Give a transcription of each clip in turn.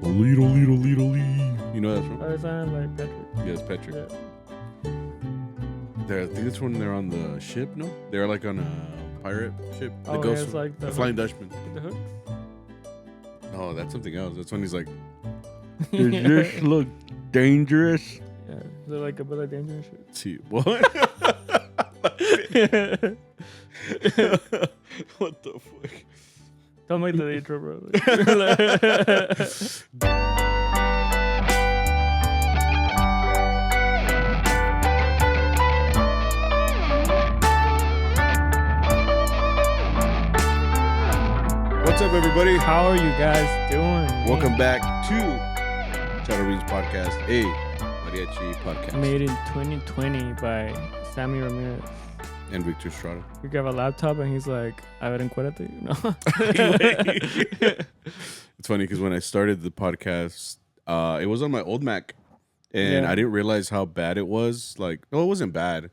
You know that song? I sound like Patrick. Yeah, it's Patrick. Yeah. I think it's when they're on the ship, no? They're like on a pirate ship. Oh, yeah, it's like the Flying Dutchman. The hooks? Oh, that's something else. That's when he's like, Does this look dangerous? Yeah, they're like a bit of dangerous shit. see, what? What the fuck? Don't make the intro, bro. What's up, everybody? How are you guys doing? Welcome back to CharroBeans podcast, a Mariachi podcast. Made in 2020 by Sammy Ramirez. And Victor Estrada. You grab a laptop and he's like, a ver, encuérdate. No. It's funny because when I started the podcast, it was on my old Mac. And Yeah. I didn't realize how bad it was. Like, no, it wasn't bad.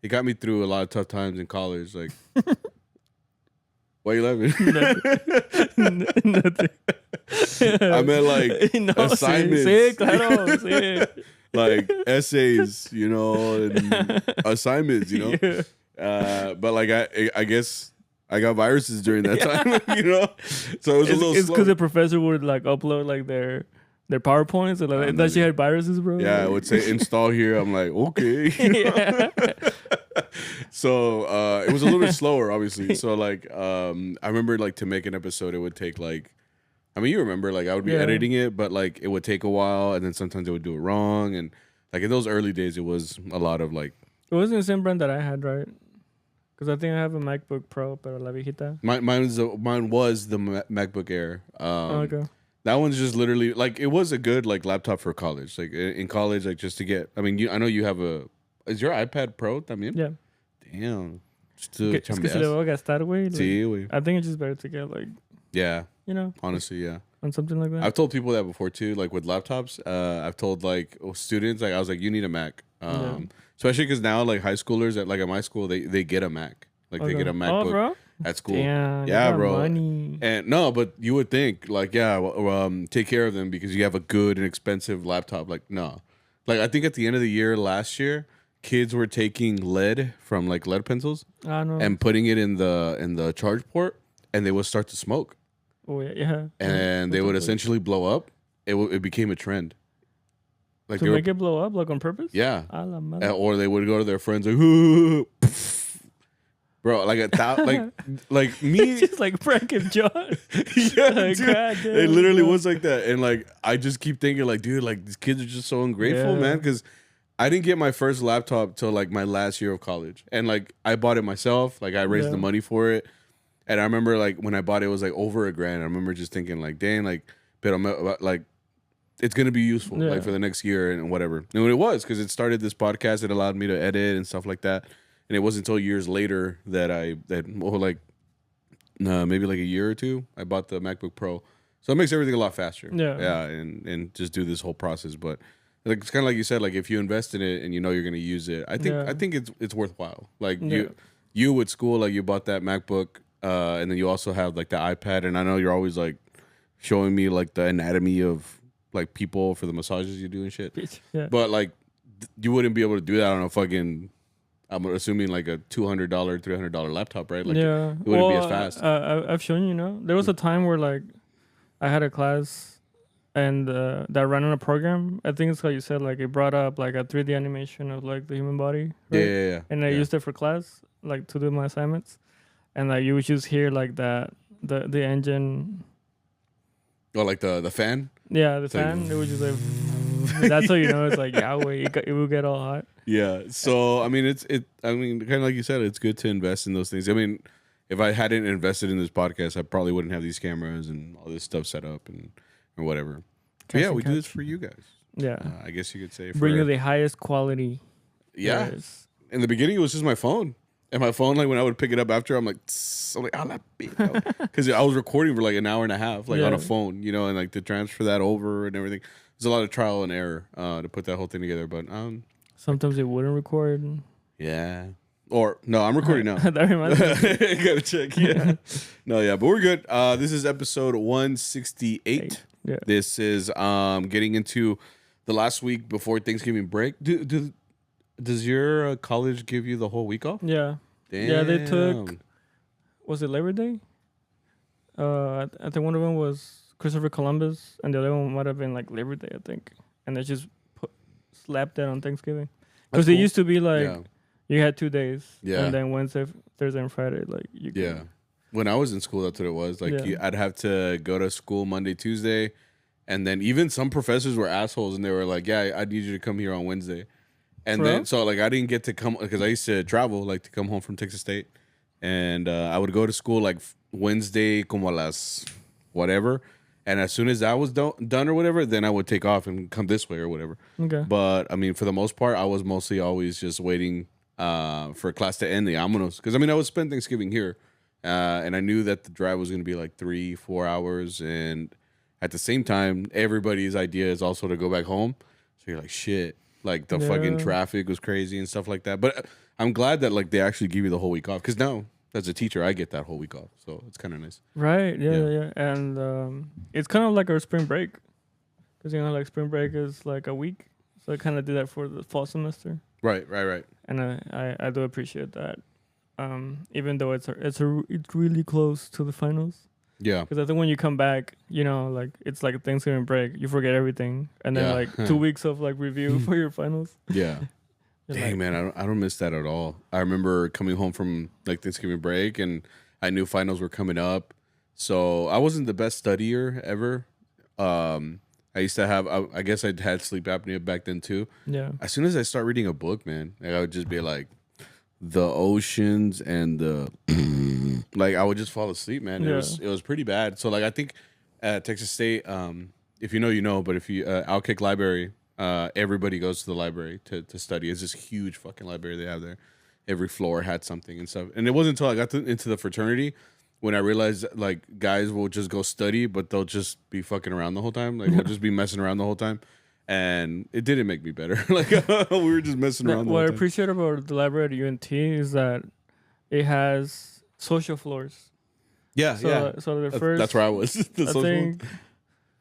It got me through a lot of tough times in college. Like, why are you laughing? Nothing. I meant like No, assignments. Sí, claro, sí. Like essays, you know, and assignments, you know. Yeah. But like I guess I got viruses during that time, you know. So it was a little It's slow. because the professor would like upload like their PowerPoints and like that she had viruses, bro. Yeah, I would say install here. I'm like, okay. You know? Yeah. So it was a little bit slower, obviously. So like I remember like to make an episode, it would take like, I mean, you remember like I would be Yeah. editing it, but like it would take a while, and then sometimes it would do it wrong, and like in those early days, it was a lot of like. It wasn't the same brand that I had, right? Because I think I have a MacBook Pro, pero la viejita. Mine was the MacBook Air. Okay. That one's just literally like it was a good like laptop for college. Like in college, like just to get. I mean, I know you have a. Is your iPad Pro también? Yeah. Damn. Just to Es que si le voy a gastar, güey. Like, Sí, güey. I think it's just better to get like, Yeah. you know, Honestly, yeah. on something like that. I've told people that before too. Like with laptops, I've told like students, like I was like, you need a Mac. Yeah. Especially because now like high schoolers at my school, they get a Mac. Like they Okay. get a Oh, MacBook bro? at school. Damn, Yeah, you got bro. money. And no, but you would think like, yeah, take care of them because you have a good and expensive laptop. Like, no. Like I think at the end of the year last year, kids were taking lead from like lead pencils I know. and putting it in the charge port, and they would start to smoke, Oh, yeah. and they would essentially blow up. It became a trend. Like To they were- make it blow up, like on purpose? yeah. A la madre. Or they would go to their friends like, bro, like like me. It's just like Frank and John. Yeah, Like, dude. goddamn, It literally bro. was like that, and like I just keep thinking like, dude, like these kids are just so ungrateful, Yeah. man. Because I didn't get my first laptop till like my last year of college, and like I bought it myself. Like I raised Yeah. the money for it, and I remember like when I bought it, it was like over $1,000. I remember just thinking like, dang, like, but I'm like. It's gonna be useful, Yeah. like for the next year and whatever. And it was because it started this podcast. It allowed me to edit and stuff like that. And it wasn't until years later that maybe like a year or two, I bought the MacBook Pro. So it makes everything a lot faster. Yeah. and just do this whole process. But like it's kind of like you said, like if you invest in it and you know you're gonna use it, I think it's worthwhile. Like Yeah. you at school, like you bought that MacBook, and then you also have like the iPad. And I know you're always like showing me like the anatomy of like people for the massages you do and shit. Yeah. But like you wouldn't be able to do that on a fucking, I'm assuming like a $200, $300 laptop, right? Like yeah. it wouldn't be as fast. I've shown you, know. There was a time where like I had a class and that ran on a program. I think it's like you said, like it brought up like a 3D animation of like the human body. Right? Yeah. And I used it for class, like to do my assignments. And like you would just hear like that the engine. Oh, like the fan? Yeah, the It's like fan. It was just like that's how you know it's like Yahweh. It will get all hot. Yeah. So I mean kind of like you said, it's good to invest in those things. I mean, if I hadn't invested in this podcast, I probably wouldn't have these cameras and all this stuff set up or whatever. But yeah, we do this for you guys. Yeah. I guess you could say Bring you the highest quality. Yeah. there is. In the beginning, it was just my phone. And my phone, like when I would pick it up after, I'm like, because I was recording for like an hour and a half, like on a Yeah. phone, you know, and like to transfer that over and everything. There's a lot of trial and error to put that whole thing together. But Sometimes it wouldn't record. yeah. Or no, I'm recording now. That reminds me. Gotta check. Yeah. No, yeah, but we're good. This is episode 168. Yeah. This is getting into the last week before Thanksgiving break. Does your college give you the whole week off? Yeah. Damn. Yeah, they took. Was it Labor Day? I think one of them was Christopher Columbus, and the other one might have been like Labor Day, I think. And they just slapped that on Thanksgiving. Because it used to be like you had 2 days, and then Wednesday, Thursday, and Friday, like you. Yeah. When I was in school, that's what it was. Like I'd have to go to school Monday, Tuesday, and then even some professors were assholes, and they were like, "Yeah, I need you to come here on Wednesday." And then so like I didn't get to come because I used to travel, like to come home from Texas State, and I would go to school like Wednesday, como a las whatever. And as soon as that was done or whatever, then I would take off and come this way or whatever. Okay. But I mean, for the most part, I was mostly always just waiting for class to end. The vámonos, because I mean, I would spend Thanksgiving here, and I knew that the drive was going to be like 3-4 hours, and at the same time, everybody's idea is also to go back home. So you're like, shit, like the fucking traffic was crazy and stuff like that. But I'm glad that like they actually give you the whole week off, because now as a teacher, I get that whole week off, so it's kind of nice. Right. Yeah. And it's kind of like our spring break, because like spring break is like a week, so I kind of did that for the fall semester. Right. And I do appreciate that, even though it's really close to the finals. Yeah. Because I think when you come back, like it's like a Thanksgiving break, you forget everything, and then like 2 weeks of like review for your finals. Yeah. Dang, man, I don't miss that at all. I remember coming home from like Thanksgiving break, and I knew finals were coming up, so I wasn't the best studier ever. I used to have, I guess I'd had sleep apnea back then too. Yeah. As soon as I start reading a book, man, like I would just be like, the oceans and the like I would just fall asleep, man. It was pretty bad. So like I think at Texas State, if you know, you know, but if you Outkick Library. Everybody goes to the library to study. It's this huge fucking library they have there. Every floor had something and stuff. And it wasn't until I got into the fraternity when I realized like guys will just go study, but they'll just be fucking around the whole time. Like we'll just be messing around the whole time. And it didn't make me better. Like we were just messing around the whole time. What I appreciate about the library at UNT is that it has social floors. Yeah, So the first, that's where I was. I think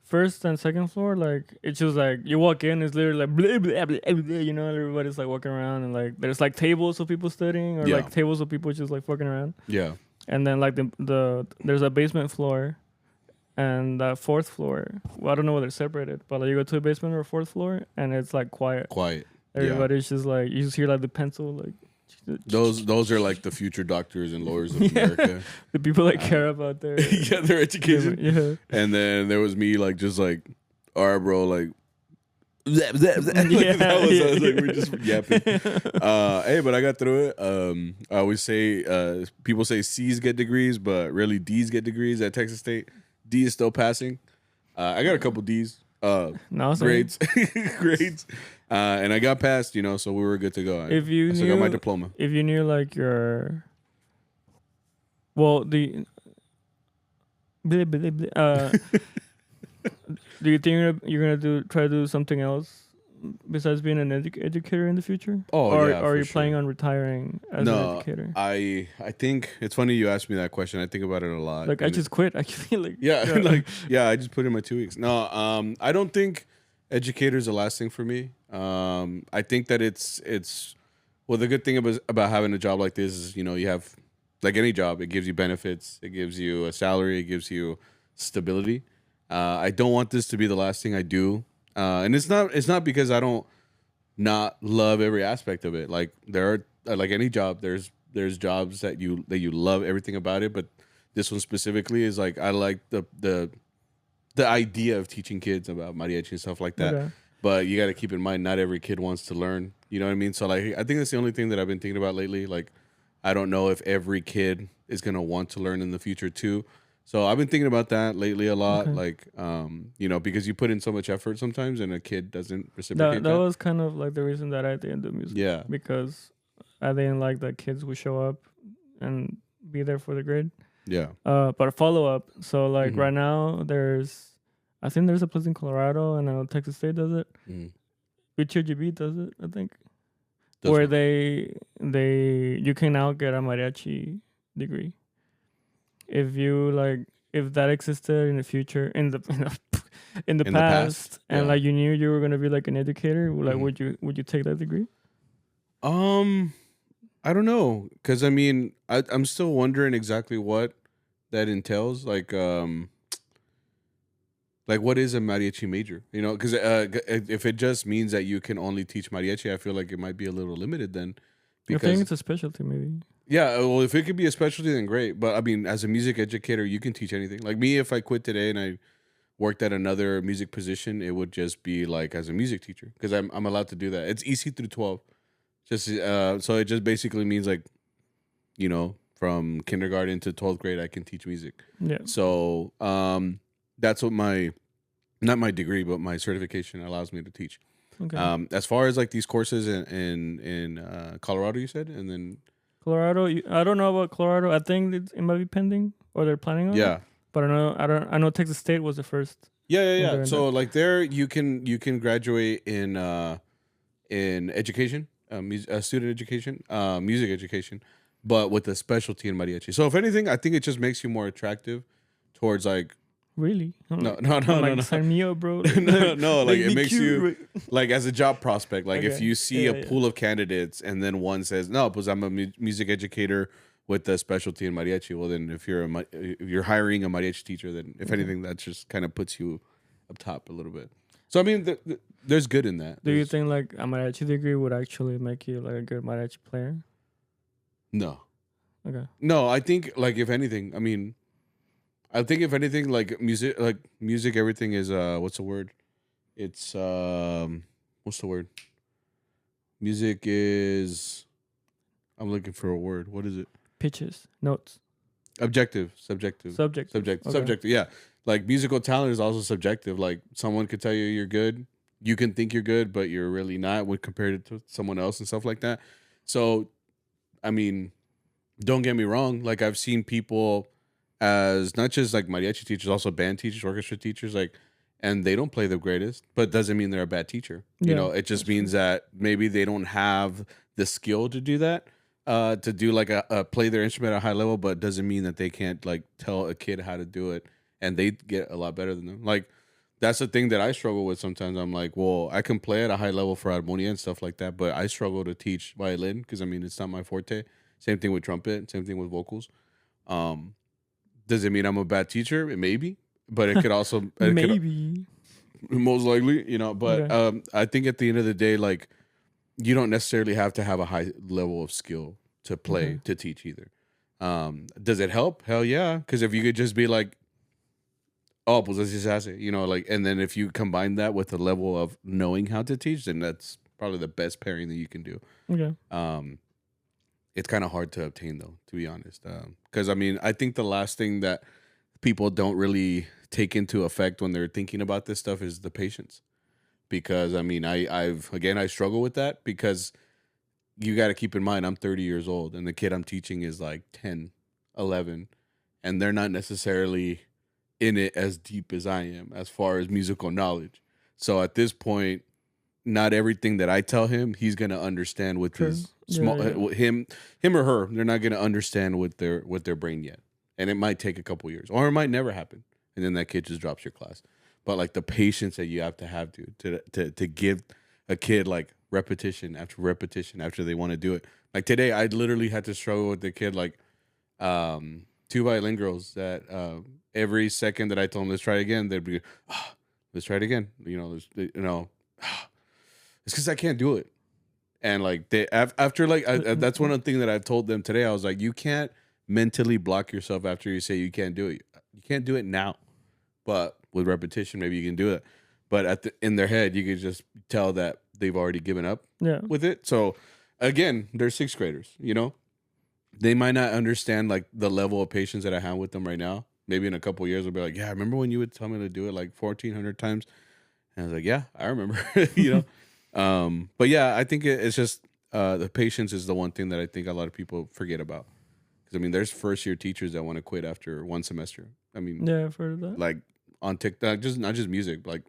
first and second floor, like it's just like you walk in, it's literally like blah, blah, blah, blah, everybody's like walking around, and like there's like tables of people studying, or like tables of people just like fucking around. Yeah. And then like the there's a basement floor, and that fourth floor. Well, I don't know whether it's separated, but like you go to a basement or a fourth floor, and it's like quiet. Everybody's just like you just hear like the pencil like. Those are like the future doctors and lawyers of America. The people that care about their their education. And then there was me like just like, all right, bro, like that was like we're just yapping. Hey, but I got through it. I always say people say C's get degrees, but really D's get degrees at Texas State. D is still passing. I got a couple D's. Grades. And I got passed, so we were good to go. I still got my diploma. If you knew like do you think you're gonna try to do something else besides being an educator in the future? Or are you planning on retiring as an educator? I think it's funny you asked me that question. I think about it a lot. Like I just quit actually. I just put in my 2 weeks. No, I don't think educator's the last thing for me. I think that it's the good thing about having a job like this is, you have like any job, it gives you benefits, it gives you a salary, it gives you stability. I don't want this to be the last thing I do. And it's not because I don't not love every aspect of it. Like there are like any job, there's jobs that you love everything about it, but this one specifically is like I like the idea of teaching kids about mariachi and stuff like that. Okay. But you got to keep in mind, not every kid wants to learn. You know what I mean? So like, I think that's the only thing that I've been thinking about lately. Like, I don't know if every kid is gonna want to learn in the future too. So I've been thinking about that lately a lot. Okay. Like, because you put in so much effort sometimes, and a kid doesn't reciprocate. That was kind of like the reason that I didn't do music. Yeah, because I didn't like that kids would show up and be there for the grade. Yeah. But a follow up. So like right now I think there's a place in Colorado, and I know Texas State does it. UTRGB does it, I think. Where you can now get a mariachi degree. If that existed in the future, in the in the past, and like you knew you were gonna be like an educator, like would you take that degree? I don't know, because I mean, I'm still wondering exactly what that entails. Like what is a mariachi major? You know, because if it just means that you can only teach mariachi, I feel like it might be a little limited then. Because I think it's a specialty, maybe. Yeah, well, if it could be a specialty, then great. But I mean, as a music educator, you can teach anything. Like me, if I quit today and I worked at another music position, it would just be like as a music teacher, because I'm allowed to do that. It's EC through 12. Just so it just basically means like, you know, from kindergarten to 12th grade, I can teach music. Yeah. So that's what not my degree, but my certification allows me to teach. Okay. As far as like these courses in Colorado, you said, and then Colorado, I don't know about Colorado. I think it might be pending, or they're planning on it. But I know Texas State was the first. Yeah. So like there, you can graduate in education, student education, music education, but with a specialty in mariachi. So if anything, I think it just makes you more attractive towards like. Really? No. Sign me up, bro. no, like it makes you like as a job prospect. Like if you see a pool of candidates and then one says, "No, because I'm a music educator with a specialty in mariachi." Well, then if you're hiring a mariachi teacher, then if anything, that just kind of puts you up top a little bit. So I mean, there's good in that. Do you think like a mariachi degree would actually make you like a good mariachi player? No. Okay. No, I think like if anything, like music, everything is what's the word? It's what's the word? Music is, I'm looking for a word. What is it? Pitches, notes. Subjective. Yeah, like musical talent is also subjective. Like someone could tell you you're good, you can think you're good, but you're really not when compared to someone else and stuff like that. So, I mean, don't get me wrong. Like I've seen people as not just like mariachi teachers, also band teachers, orchestra teachers, like, and they don't play the greatest, but doesn't mean they're a bad teacher. Yeah, you know, it just means that maybe they don't have the skill to do that, to do like a play their instrument at a high level, but doesn't mean that they can't like tell a kid how to do it and they get a lot better than them. Like that's the thing that I struggle with sometimes. I'm like, well, I can play at a high level for harmonia and stuff like that, but I struggle to teach violin because I mean it's not my forte. Same thing with trumpet, same thing with vocals. Does it mean I'm a bad teacher? Maybe, but it could also maybe most likely, you know. But okay. I think at the end of the day, like you don't necessarily have to have a high level of skill to play to teach either. Does it help? Hell yeah, because if you could just be like, oh, pues así se hace, you know, like, and then if you combine that with a level of knowing how to teach, then that's probably the best pairing that you can do. Okay. It's kind of hard to obtain, though, to be honest. Because, I mean, I think the last thing that people don't really take into effect when they're thinking about this stuff is the patience. Because, I mean, I struggle with that because you got to keep in mind, I'm 30 years old and the kid I'm teaching is like 10, 11, and they're not necessarily in it as deep as I am as far as musical knowledge. So at this point, not everything that I tell him, he's gonna understand with his small him or her. They're not gonna understand with their brain yet, and it might take a couple years, or it might never happen, and then that kid just drops your class. But like the patience that you have to have to give a kid like repetition after repetition after they want to do it. Like today, I literally had to struggle with the kid like 2 violin girls that every second that I told them let's try it again, they'd be let's try it again. It's because I can't do it. And like after like that's one of the things that I told them today. I was like, you can't mentally block yourself after you say you can't do it. You can't do it now, but with repetition, maybe you can do it. But in their head, you could just tell that they've already given up with it. So again, they're 6th graders. You know, they might not understand like the level of patience that I have with them right now. Maybe in a couple of years, they'll be like, yeah, I remember when you would tell me to do it like 1,400 times. And I was like, yeah, I remember. You know. But yeah, I think it's just the patience is the one thing that I think a lot of people forget about. Because I mean, there's first-year teachers that want to quit after one semester. I mean, yeah, I've heard of that. Like on TikTok, not just music, like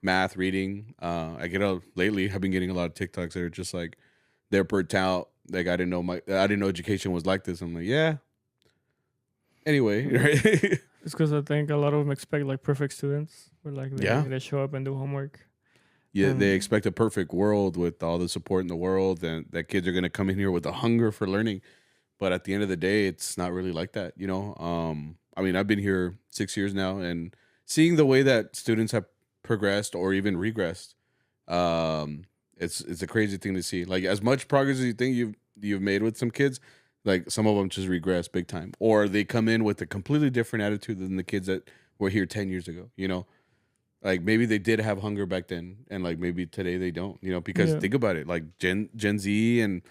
math, reading. Lately, I've been getting a lot of TikToks that are just like they're burnt out. Like I didn't know education was like this. I'm like, yeah. Anyway, right? It's because I think a lot of them expect like perfect students, where like they show up and do homework. Yeah, they expect a perfect world with all the support in the world, and that kids are going to come in here with a hunger for learning. But at the end of the day, it's not really like that, you know. I mean, I've been here 6 years now, and seeing the way that students have progressed or even regressed, it's a crazy thing to see. Like as much progress as you think you've made with some kids, like some of them just regress big time, or they come in with a completely different attitude than the kids that were here 10 years ago. You know, like maybe they did have hunger back then, and like maybe today they don't. You know, because think about it, like Gen Z and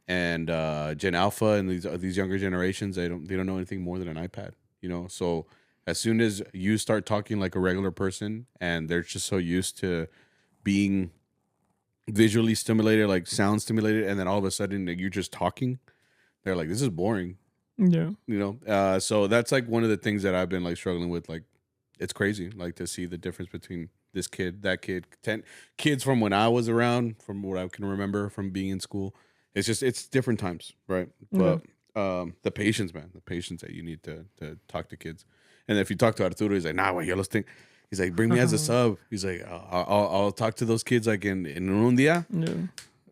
Gen Alpha and these younger generations, they don't know anything more than an iPad. You know, so as soon as you start talking like a regular person, and they're just so used to being visually stimulated, like sound stimulated, and then all of a sudden like, you're just talking, they're like, this is boring. Yeah, you know. So that's like one of the things that I've been like struggling with. Like, it's crazy, like to see the difference between this kid, that kid, 10 kids from when I was around, from what I can remember from being in school. It's different times, right? But the patience, man, the patience that you need to talk to kids. And if you talk to Arturo, he's like, nah, güey, yo los tengo. He's like, bring me as a sub. He's like, I'll talk to those kids like in un día. Yeah.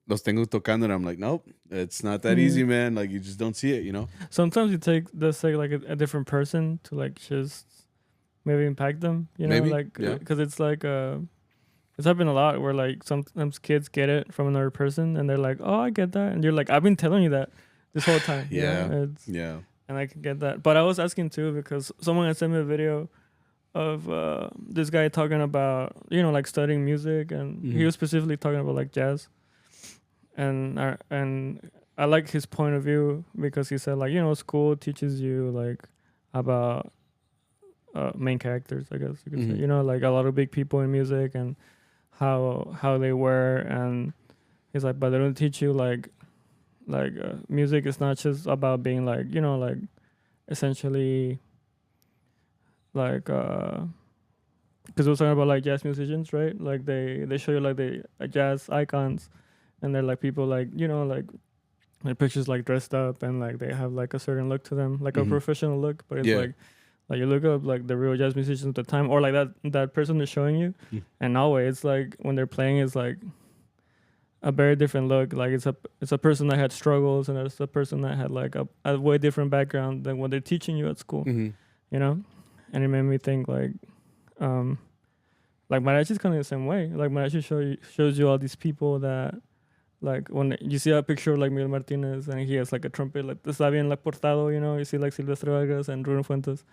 Los tengo tocando, and I'm like, nope, it's not that easy, man. Like, you just don't see it, you know? Sometimes you take, let's say, like a different person to like just maybe impact them, you know? Maybe, like, because it's like, it's happened a lot where like sometimes kids get it from another person and they're like, oh, I get that. And you're like, I've been telling you that this whole time. Yeah. And I can get that. But I was asking too, because someone had sent me a video of this guy talking about, you know, like studying music, and he was specifically talking about like jazz. And I like his point of view, because he said like, you know, school teaches you like about main characters, I guess you could say, you know, like a lot of big people in music and how they were. And he's like, but they don't teach you like music is not just about being like, you know, like essentially like because we're talking about like jazz musicians, right? Like they show you like the jazz icons, and they're like people like, you know, like their pictures like dressed up, and like they have like a certain look to them, like a professional look. But it's like you look up like the real jazz musicians at the time, or like that person is showing you, and always it's like when they're playing, it's like a very different look. Like it's a person that had struggles, and it's a person that had like a way different background than what they're teaching you at school. You know, and it made me think like Mariachi is kind of the same way. Like Mariachi shows you all these people that, like when you see a picture of like Miguel Martinez and he has like a trumpet, like está bien like portado, you know, you see like Silvestre Vargas and Rubén Fuentes.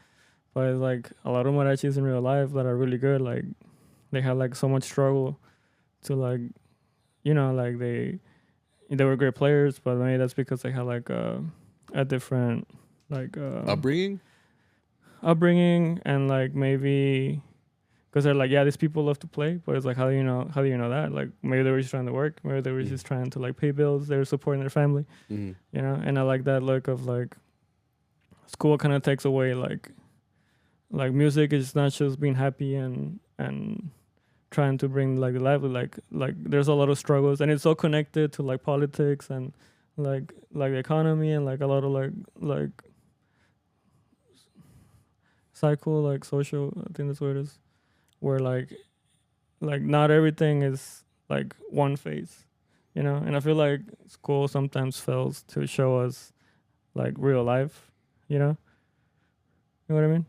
But it's like a lot of mariachis in real life that are really good. Like they had like so much struggle to like, you know, like they were great players, but maybe that's because they had like a different like upbringing, and like maybe because they're like, yeah, these people love to play, but it's like, how do you know that? Like maybe they were just trying to work, maybe they were just trying to like pay bills, they were supporting their family, you know. And I like that look of like school kind of takes away like music is not just being happy and trying to bring like the lively, like there's a lot of struggles, and it's all connected to like politics and like the economy, and like a lot of like cycle, like social, I think that's what it is, where like not everything is like one phase, you know. And I feel like school sometimes fails to show us like real life, you know what I mean?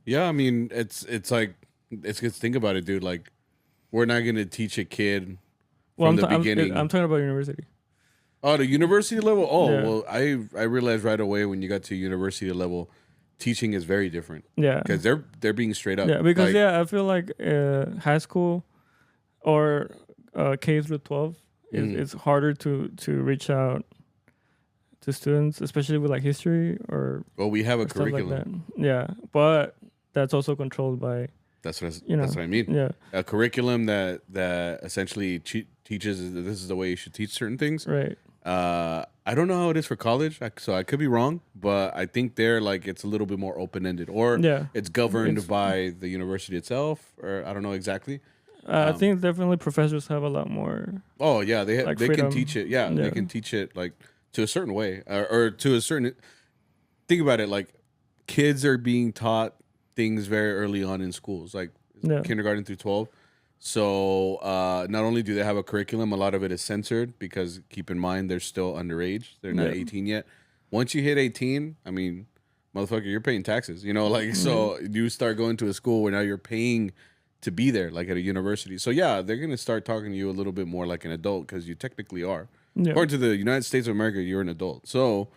Yeah, I mean, it's like, it's good to think about it, dude. Like, we're not going to teach a kid from the beginning. I'm talking about university. Oh, the university level? Oh, Yeah. Well, I realized right away when you got to university level, teaching is very different. Yeah. Because they're being straight up. Yeah, because like, I feel like high school or K through 12 is harder to reach out to students, especially with like history or. Well, we have a curriculum. Like that. Yeah, but that's also controlled by. That's what I mean. Yeah, a curriculum that essentially teaches this is the way you should teach certain things. Right. I don't know how it is for college, so I could be wrong, but I think they're like it's a little bit more open ended, or it's governed by the university itself, or I don't know exactly. I think definitely professors have a lot more. Oh yeah, they like they freedom. can teach it. Yeah, they can teach it like to a certain way, or to a certain. Think about it, like kids are being taught things very early on in schools, like kindergarten through 12. So not only do they have a curriculum, a lot of it is censored because keep in mind they're still underage. They're not 18 yet. Once you hit 18, I mean, motherfucker, you're paying taxes. You know, like so you start going to a school where now you're paying to be there, like at a university. So yeah, they're gonna start talking to you a little bit more like an adult because you technically are. According to the United States of America, you're an adult. So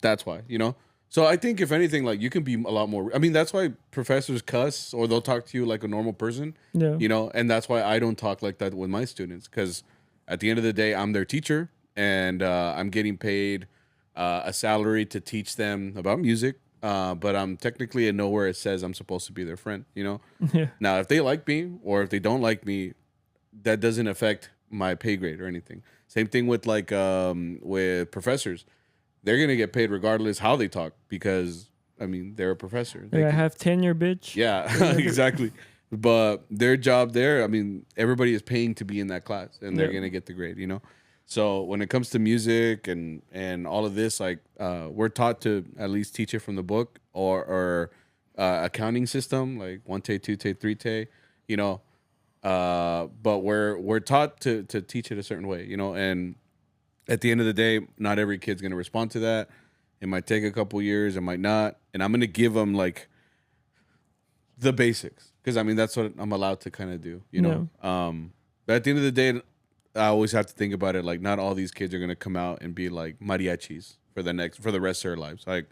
that's why, you know. So I think if anything, like you can be a lot more. I mean, that's why professors cuss or they'll talk to you like a normal person. Yeah. You know, and that's why I don't talk like that with my students because at the end of the day, I'm their teacher and I'm getting paid a salary to teach them about music. But I'm technically in nowhere it says I'm supposed to be their friend. You know. Yeah. Now, if they like me or if they don't like me, that doesn't affect my pay grade or anything. Same thing with like with professors. They're going to get paid regardless how they talk because, I mean, they're a professor. They have tenure, bitch. Yeah, exactly. But their job there, I mean, everybody is paying to be in that class and they're going to get the grade, you know? So when it comes to music and all of this, like we're taught to at least teach it from the book or accounting system, like 1T, 2T, 3T, you know? But we're taught to teach it a certain way, you know? And at the end of the day, not every kid's going to respond to that. It might take a couple years. It might not. And I'm going to give them, like, the basics. Because, I mean, that's what I'm allowed to kind of do, you know? But at the end of the day, I always have to think about it. Like, not all these kids are going to come out and be, like, mariachis for the rest of their lives. Like,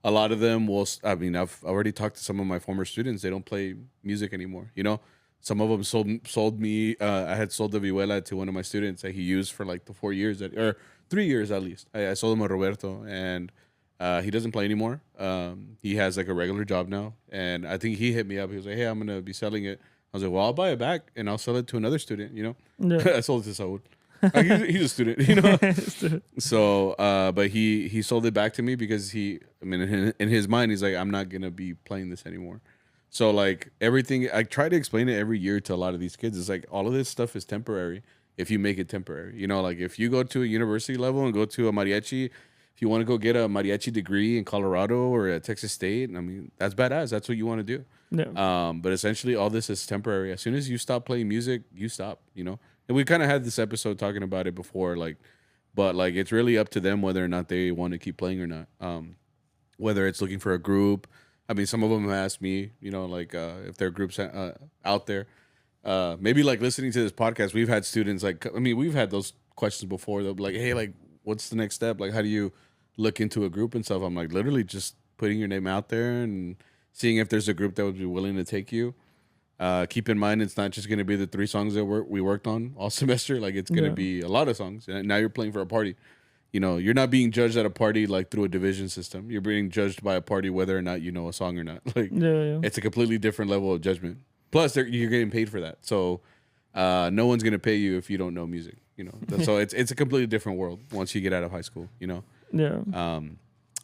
a lot of them will... I mean, I've already talked to some of my former students. They don't play music anymore, you know? Some of them sold me. I had sold the vihuela to one of my students that he used for like the 4 years or 3 years at least. I sold him a Roberto, and he doesn't play anymore. He has like a regular job now, and I think he hit me up. He was like, "Hey, I'm gonna be selling it." I was like, "Well, I'll buy it back and I'll sell it to another student." You know, I sold it to Saul. He's a student, you know. So, but he sold it back to me because I mean, in his mind, he's like, "I'm not gonna be playing this anymore." So, like, everything, I try to explain it every year to a lot of these kids. It's like, all of this stuff is temporary if you make it temporary. You know, like, if you go to a university level and go to a mariachi, if you want to go get a mariachi degree in Colorado or at Texas State, I mean, that's badass. That's what you want to do. Yeah. But essentially, all this is temporary. As soon as you stop playing music, you stop, you know? And we kind of had this episode talking about it before, like, but, like, it's really up to them whether or not they want to keep playing or not. Whether it's looking for a group. I mean, some of them have asked me, you know, like if there are groups out there. Maybe like listening to this podcast, we've had students like, I mean, we've had those questions before. They'll be like, hey, like, what's the next step? Like, how do you look into a group and stuff? I'm like, literally just putting your name out there and seeing if there's a group that would be willing to take you. Keep in mind, it's not just going to be the 3 songs that we worked on all semester. Like, it's going to be a lot of songs. And now you're playing for a party. You know, you're not being judged at a party like through a division system. You're being judged by a party whether or not you know a song or not. Like, it's a completely different level of judgment. Plus, you're getting paid for that. So, no one's gonna pay you if you don't know music. You know, so it's a completely different world once you get out of high school. You know. Yeah.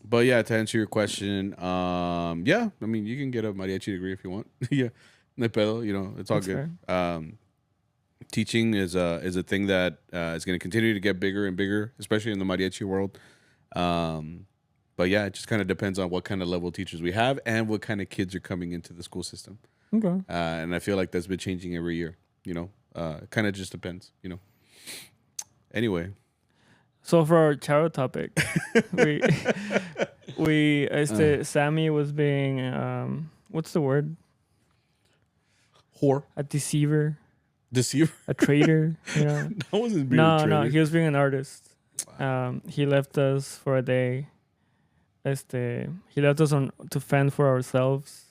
But yeah, to answer your question, yeah, I mean, you can get a mariachi degree if you want. Yeah, no pedo. You know, it's all good. Teaching is a thing that is going to continue to get bigger and bigger, especially in the mariachi world. But yeah, it just kind of depends on what kind of level teachers we have and what kind of kids are coming into the school system. Okay. And I feel like that's been changing every year. You know, it kind of just depends. You know. Anyway. So for our Charro topic, Sammy was being what's the word? Whore. A deceiver. Deceiver? A traitor, you know. That wasn't being a traitor. No, he was being an artist. Wow. He left us for a day. He left us to fend for ourselves.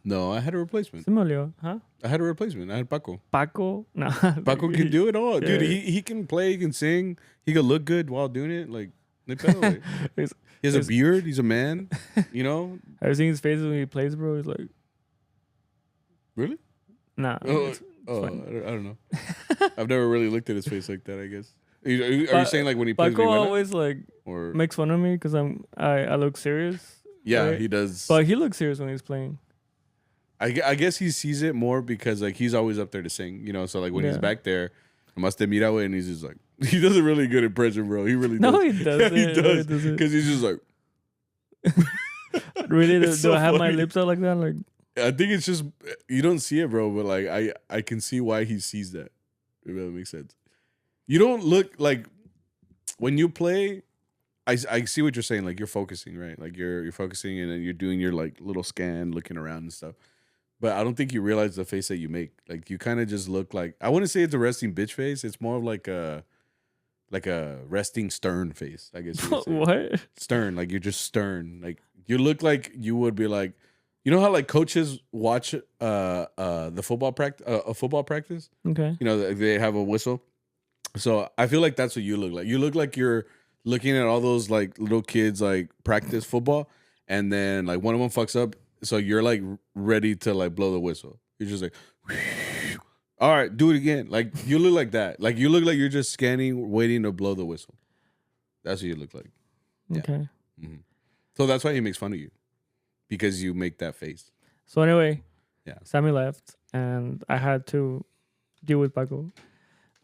No, I had a replacement. Se me olvidó, huh? I had a replacement. I had Paco. Paco? No. Paco can do it all. Yeah. Dude, he can play, he can sing, he can look good while doing it. Like, he has a beard, he's a man, you know? Have you seen his face when he plays, bro? He's like... Really? Nah. I don't know. I've never really looked at his face like that, I guess. Are you saying like when he plays Paco always like makes fun of me because I look serious. Yeah, right? He does. But he looks serious when he's playing. I guess he sees it more because like he's always up there to sing, you know. So like when he's back there, Mas te mira, and he's just like he does a really good impression, bro. He really does. No, he doesn't. Yeah, he does because he's just like. Really? It's Do so I have my funny. lips out like that? Like, I think it's just you don't see it, bro. But like I can see why he sees that. If that makes sense. You don't look like when you play. I see what you're saying. Like you're focusing, right? Like you're focusing and then you're doing your like little scan, looking around and stuff. But I don't think you realize the face that you make. Like you kind of just look like I wouldn't say it's a resting bitch face. It's more of like a resting stern face. I guess you would say. What? Stern, like you're just stern. Like you look like you would be like, you know how like coaches watch the football practice, a football practice. Okay. You know they have a whistle. So I feel like that's what you look like. You look like you're looking at all those like little kids like practice football, and then like one of them fucks up, so you're like ready to like blow the whistle. You're just like, all right, do it again. Like you look like that. Like you look like you're just scanning, waiting to blow the whistle. That's what you look like. Yeah. Okay. Mm-hmm. So that's why he makes fun of you, because you make that face. So anyway, yeah, Sammy left, and I had to deal with Paco.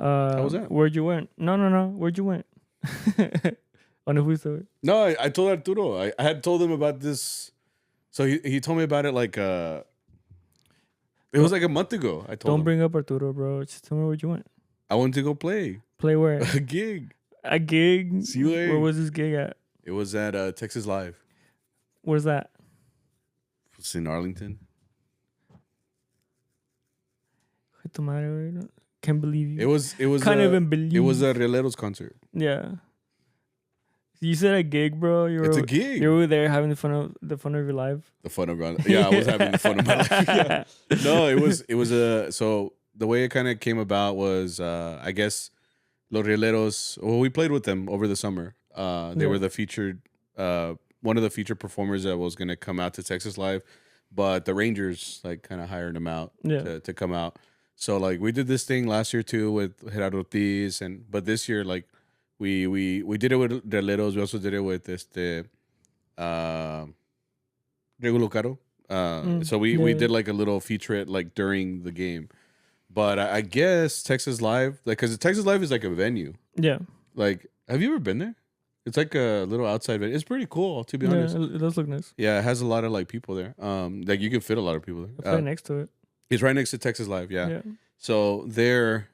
How was that? Where'd you went? No. Where'd you went? On the Cuhhstumbres. No, I told Arturo. I had told him about this. So he told me about it like it was like a month ago. I told him. Don't bring up Arturo, bro. Just tell me where you went. I went to go play. Play where? A gig. A gig? CUA. Where was this gig at? It was at Texas Live. Where's that? It's in Arlington. Can't believe you. It was Can't even believe. It was a Rieleros concert. Yeah. You said a gig, bro. It's a gig. You were there having the fun of your life. The fun of I was having the fun of my life. Yeah. No, it was so the way it kind of came about was I guess Los Rieleros. Well, we played with them over the summer. They were the featured one of the featured performers that was gonna come out to Texas Live, but the Rangers like kind of hired them out to come out. So like we did this thing last year too with Gerardo Ortiz, but this year like we did it with Rieleros. We also did it with Regulo Caro. So we did like a little featurette like during the game. But I guess Texas Live, like, because Texas Live is like a venue. Yeah. Like, have you ever been there? It's like a little outside venue. It's pretty cool, to be honest. Yeah, it does look nice. Yeah, it has a lot of like people there. Like you can fit a lot of people there. It's right next to it. It's right next to Texas Live. Yeah. So there,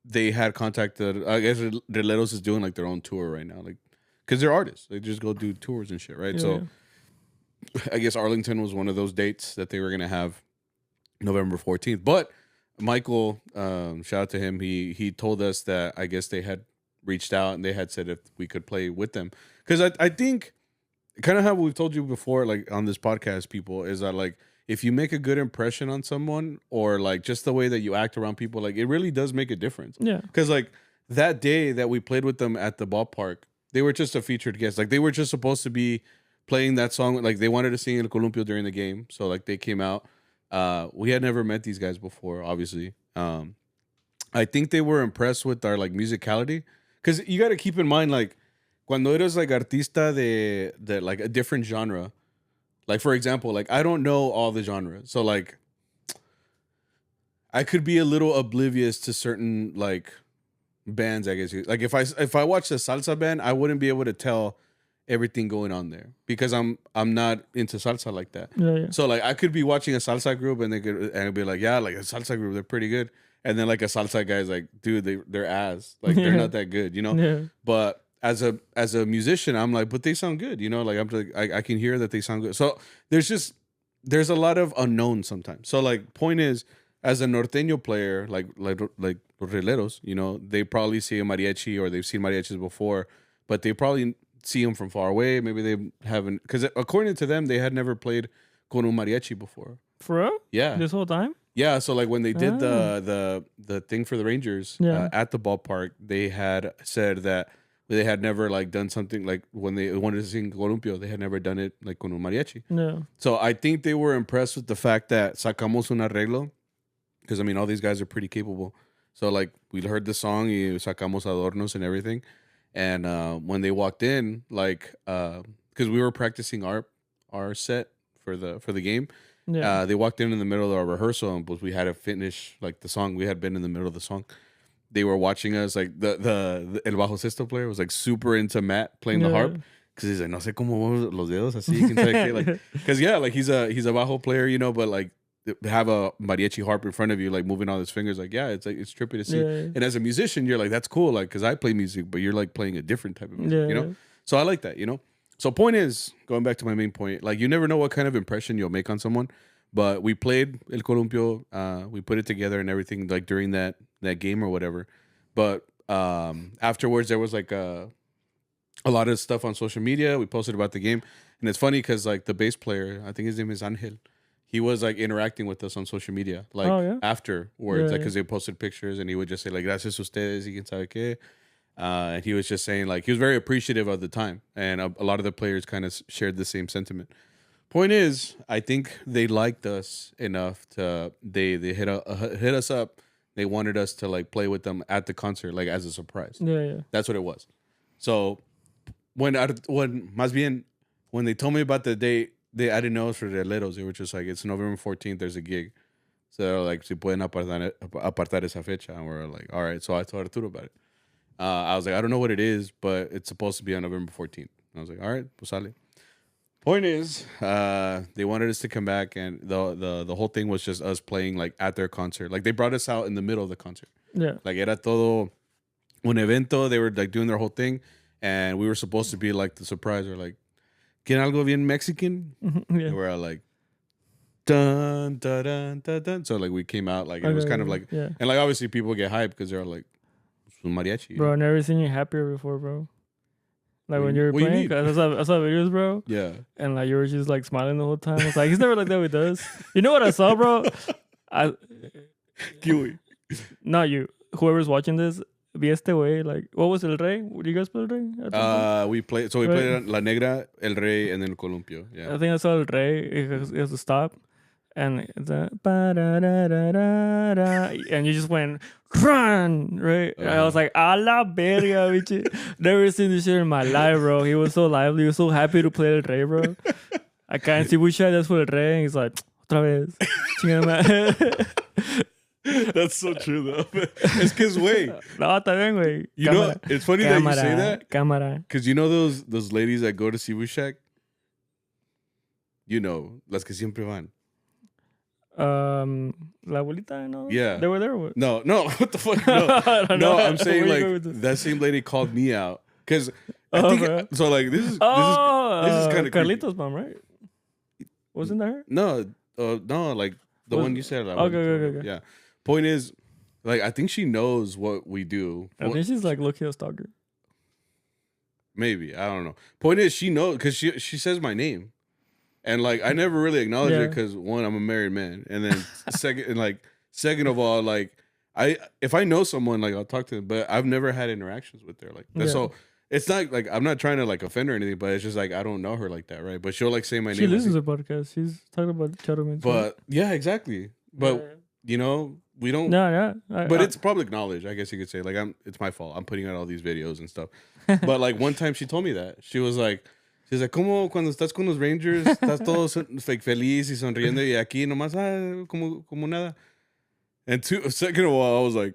they had contacted. I guess Rieleros is doing like their own tour right now, like because they're artists. They just go do tours and shit, right? So I guess Arlington was one of those dates that they were gonna have November 14th. But Michael, shout out to him. He told us that I guess they had reached out and they had said if we could play with them, because I think kind of how we've told you before, like on this podcast, people, is that like if you make a good impression on someone, or like just the way that you act around people, like it really does make a difference. Yeah. Because like that day that we played with them at the ballpark, they were just a featured guest. Like they were just supposed to be playing that song. Like they wanted to sing El Columpio during the game, so like they came out. We had never met these guys before, obviously. I think they were impressed with our like musicality, because you got to keep in mind, like cuando eres like artista de like a different genre. Like, for example, like I don't know all the genres. So like I could be a little oblivious to certain like bands, I guess. Like if I watched a salsa band, I wouldn't be able to tell everything going on there, because I'm not into salsa like that. Yeah. So like I could be watching a salsa group and it'd be like, yeah, like a salsa group, they're pretty good. And then like a salsa guy's like, dude, they're ass. Like they're not that good, you know? Yeah. But as a musician, I'm like, but they sound good, you know? Like I'm like, I can hear that they sound good. So there's a lot of unknown sometimes. So like point is, as a norteño player, like Rieleros, you know, they probably see a mariachi, or they've seen mariachis before, but they probably see them from far away. Maybe they haven't, because according to them, they had never played con un mariachi before. For real? Yeah. This whole time? Yeah. So like when they did the thing for the Rangers at the ballpark, they had said that they had never like done something like when they wanted to sing Columpio, they had never done it like con un mariachi. No. So I think they were impressed with the fact that sacamos un arreglo, because I mean all these guys are pretty capable. So like we heard the song, y sacamos adornos and everything. And when they walked in, like, because we were practicing our set for the game, they walked in the middle of our rehearsal, and we had to finish like the song. We had been in the middle of the song. They were watching us, like the El Bajo Sexto player was like super into Matt playing the harp, Because he's like, no sé cómo muevo los dedos así. Like, because yeah, like he's a bajo player, you know, but like have a mariachi harp in front of you, like moving all his fingers, like, yeah, it's like it's trippy to see. And as a musician, you're like, that's cool, like, because I play music, but you're like playing a different type of music, you know. So I like that, you know. So point is, going back to my main point, like you never know what kind of impression you'll make on someone. But we played El Columpio, we put it together and everything, like during that game or whatever. But afterwards, there was like a lot of stuff on social media. We posted about the game, and it's funny because like the bass player, I think his name is Angel. He was like interacting with us on social media, like afterwards, like because they posted pictures, and he would just say like "Gracias a ustedes y quién sabe qué," and he was just saying like he was very appreciative of the time, and a lot of the players kind of shared the same sentiment. Point is, I think they liked us enough to they hit us up. They wanted us to like play with them at the concert, like as a surprise. Yeah. That's what it was. So when they told me about the date, I didn't know it was for the Rieleros. They were just like, it's November 14th. There's a gig. So they're like, si pueden apartar esa fecha, and we're like, all right. So I told Arturo about it. I was like, I don't know what it is, but it's supposed to be on November 14th. And I was like, all right, pues sale. Point is, they wanted us to come back, and the whole thing was just us playing like at their concert. Like they brought us out in the middle of the concert. Yeah. Like era todo un evento. They were like doing their whole thing, and we were supposed to be like the surprise. Or like, ¿Quieren algo bien Mexican? Yeah. And we're like, dun dun dun dun dun. So like we came out like it was kind of like, and like obviously people get hyped because they're like, mariachi. Bro, I've never seen you happier before, bro. Like when you were playing, cause I saw videos, bro. Yeah. And like you were just like smiling the whole time. It's like he's never like that with us. You know what I saw, bro? Kiwi. Not you. Whoever's watching this, vi este way. Like, what was El Rey? Did you guys play El Rey? We played La Negra, El Rey, and then Columpio. Yeah. I think I saw El Rey. It has to stop. And it's and you just went run, right? I was like, a la verga, bitch. Never seen this shit in my life, bro. He was so lively, he was so happy to play El Rey, bro. I can't see which side that's for El Rey, and he's like, otra vez. That's so true though. It's because wait. No, está bien, güey. You know, it's funny that you say that. Cámara. Because you know those ladies that go to Cebu Shack? You know, las que siempre van. La abuelita, no? Yeah. They were there or what? No, what the fuck? No, I'm saying like that same lady called me out. Because I think, so like this is kind of Carlito's mom, right? Wasn't that her? No, like the one you said. Okay. Yeah. Point is, like, I think she knows what we do. I think she's like low-key a stalker. Maybe. I don't know. Point is, she knows because she says my name. And like I never really acknowledge it because one, I'm a married man, and then second of all, like if I know someone, like I'll talk to them, but I've never had interactions with her like that. So it's not like I'm not trying to like offend her or anything, but it's just like I don't know her like that, right? But she'll like say my name. She listens to the podcast. She's talking about CharroBeans. But yeah, exactly. But you know, we don't. But it's public knowledge, I guess you could say. Like it's my fault. I'm putting out all these videos and stuff. But like one time she told me that she was like. She's like, ¿cómo cuando estás con los Rangers estás todo feliz y sonriendo y aquí nomás como nada? And second of all, I was like,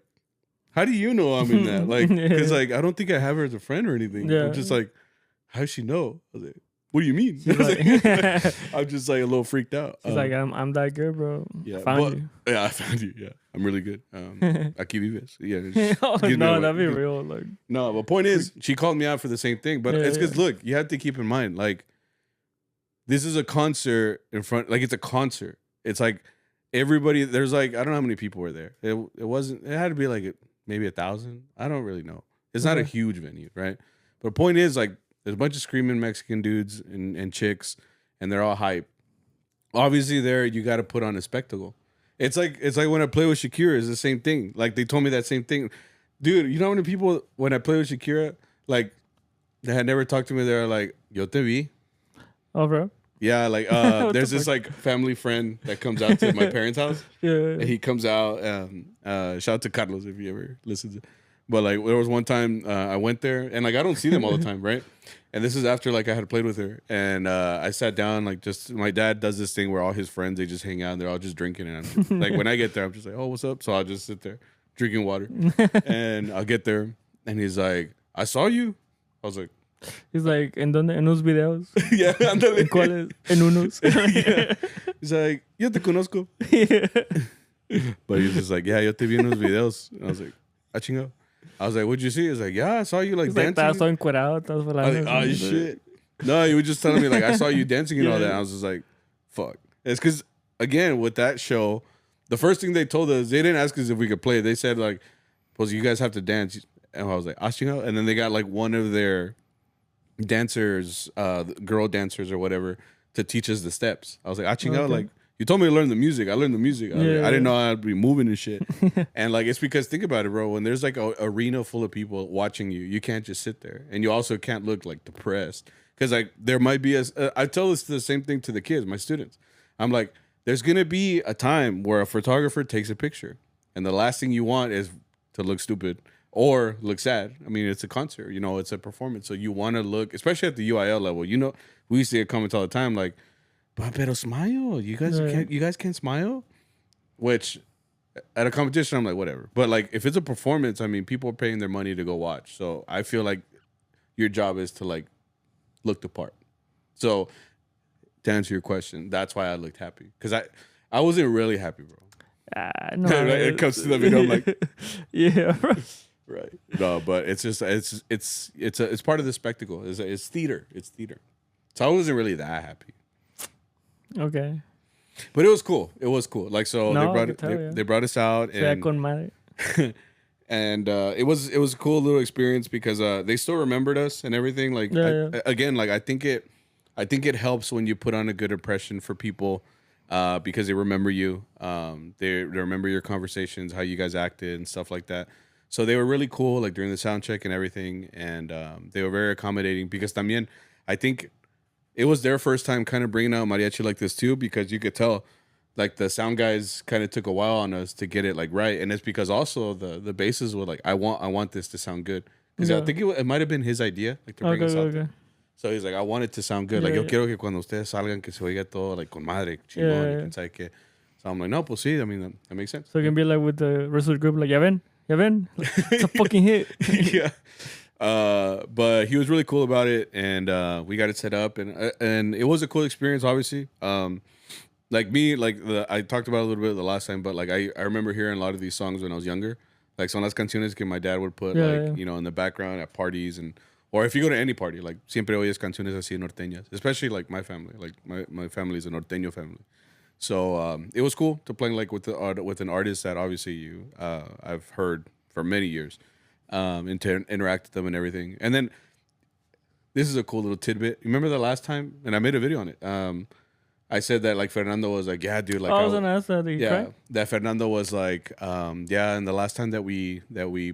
how do you know I'm in that? Like, because like I don't think I have her as a friend or anything. I'm just like, how does she know? I was like, what do you mean? I'm just like a little freaked out. She's like, I'm that good, bro. Yeah, I found you. Yeah, I found you. Yeah, I'm really good. Aquí vives. Yeah. No, that'd be real. Like, no, but point is, she called me out for the same thing. But it's because look, you have to keep in mind, like, this is a concert in front. Like, it's a concert. It's like everybody. There's like I don't know how many people were there. It wasn't. It had to be like maybe 1,000. I don't really know. It's not a huge venue, right? But point is, like, there's a bunch of screaming Mexican dudes and chicks, and they're all hype. Obviously, there you got to put on a spectacle. It's like when I play with Shakira, it's the same thing. Like they told me that same thing, dude. You know how many people when I play with Shakira, like they had never talked to me. They're like, "Yo te vi." Oh, bro. Yeah, like there's this like family friend that comes out to my parents' house. And he comes out. Shout out to Carlos if you ever listen to. But like there was one time I went there and like I don't see them all the time, right? And this is after like I had played with her and I sat down like just my dad does this thing where all his friends they just hang out and they're all just drinking and I'm just, like when I get there I'm just like, oh, what's up? So I'll just sit there drinking water and I'll get there and he's like, I saw you. I was like, He's like, ¿en dónde? En unos videos. Yeah, ándale. ¿En cuáles? En unos. Yeah. He's like, yo te conozco. Yeah. But he's just like, yeah, yo te vi en unos videos. And I was like, ah, chingado. I was like, what'd you see? He's like, yeah, I saw you like dancing. Estaba todo encuerado. Estabas I was like, oh, shit. No, he was just telling me, like, I saw you dancing and all that. I was just like, fuck. It's because, again, with that show, the first thing they told us, they didn't ask us if we could play. They said, like, well, you guys have to dance. And I was like, ah, chingado. And then they got, like, one of their dancers, girl dancers or whatever, to teach us the steps. I was like, ah, chingado, like, you told me to learn the music. I learned the music. I didn't know I'd be moving and shit. And like, it's because, think about it, bro. When there's like an arena full of people watching you, you can't just sit there. And you also can't look like depressed. Because like, there might be I tell this the same thing to the kids, my students. I'm like, there's going to be a time where a photographer takes a picture. And the last thing you want is to look stupid or look sad. I mean, it's a concert, you know, it's a performance. So you want to look, especially at the UIL level, you know, we used to get comments all the time like, pero smile. You guys can't smile? Which at a competition, I'm like, whatever. But like, if it's a performance, I mean, people are paying their money to go watch. So I feel like your job is to like look the part. So to answer your question, that's why I looked happy. Because I wasn't really happy, bro. No, it comes to the video, I'm like, yeah, right. No, but it's just it's part of the spectacle. It's theater. It's theater. So I wasn't really that happy. Okay. But it was cool. It was cool. Like, so they brought us out and and it was a cool little experience because they still remembered us and everything. Like again, like I think it helps when you put on a good impression for people because they remember you. They remember your conversations, how you guys acted and stuff like that. So they were really cool, like during the sound check and everything, and they were very accommodating because también I think it was their first time kind of bringing out mariachi like this too, because you could tell like the sound guys kind of took a while on us to get it like right, and it's because also the basses were like, I want this to sound good, because I think it might have been his idea, like to bring us out there. So he's like, I want it to sound good, like yo quiero que cuando ustedes salgan que se oiga todo like con madre, chingón, y sabe qué. So I'm like, no, pues sí, I mean that makes sense. So it can be like with the rest of the group, like ya ven, it's a fucking hit. Yeah. But he was really cool about it, and we got it set up, and it was a cool experience, obviously. Like me, like I talked about it a little bit the last time, but like I remember hearing a lot of these songs when I was younger. Like son las canciones que my dad would put you know, in the background at parties, and or if you go to any party, like siempre oyes canciones así norteñas, especially like my family. Like my family is a norteño family. So it was cool to play like with an artist that obviously I've heard for many years. And to interact with them and everything. And then this is a cool little tidbit. Remember the last time, and I made a video on it. I said that like Fernando was like, yeah, dude, like I was gonna ask that. That Fernando was like, yeah. And the last time that we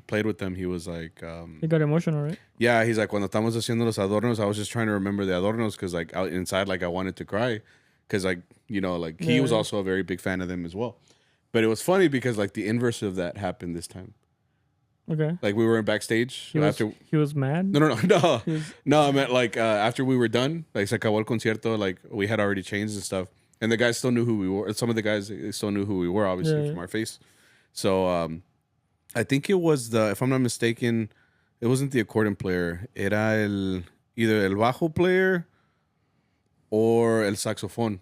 played with them, he was like, he got emotional, right? Yeah, he's like, cuando estamos haciendo los adornos, I was just trying to remember the adornos because like out inside, like I wanted to cry because like, you know, like he was also a very big fan of them as well. But it was funny because like the inverse of that happened this time. Okay. Like we were in backstage. He was mad? No. No, I meant like after we were done, like se acabó el concierto, like we had already changed and stuff. And the guys still knew who we were. Some of the guys still knew who we were, obviously, from our face. So I think it was if I'm not mistaken, it wasn't the accordion player. Era either el bajo player or el saxophone.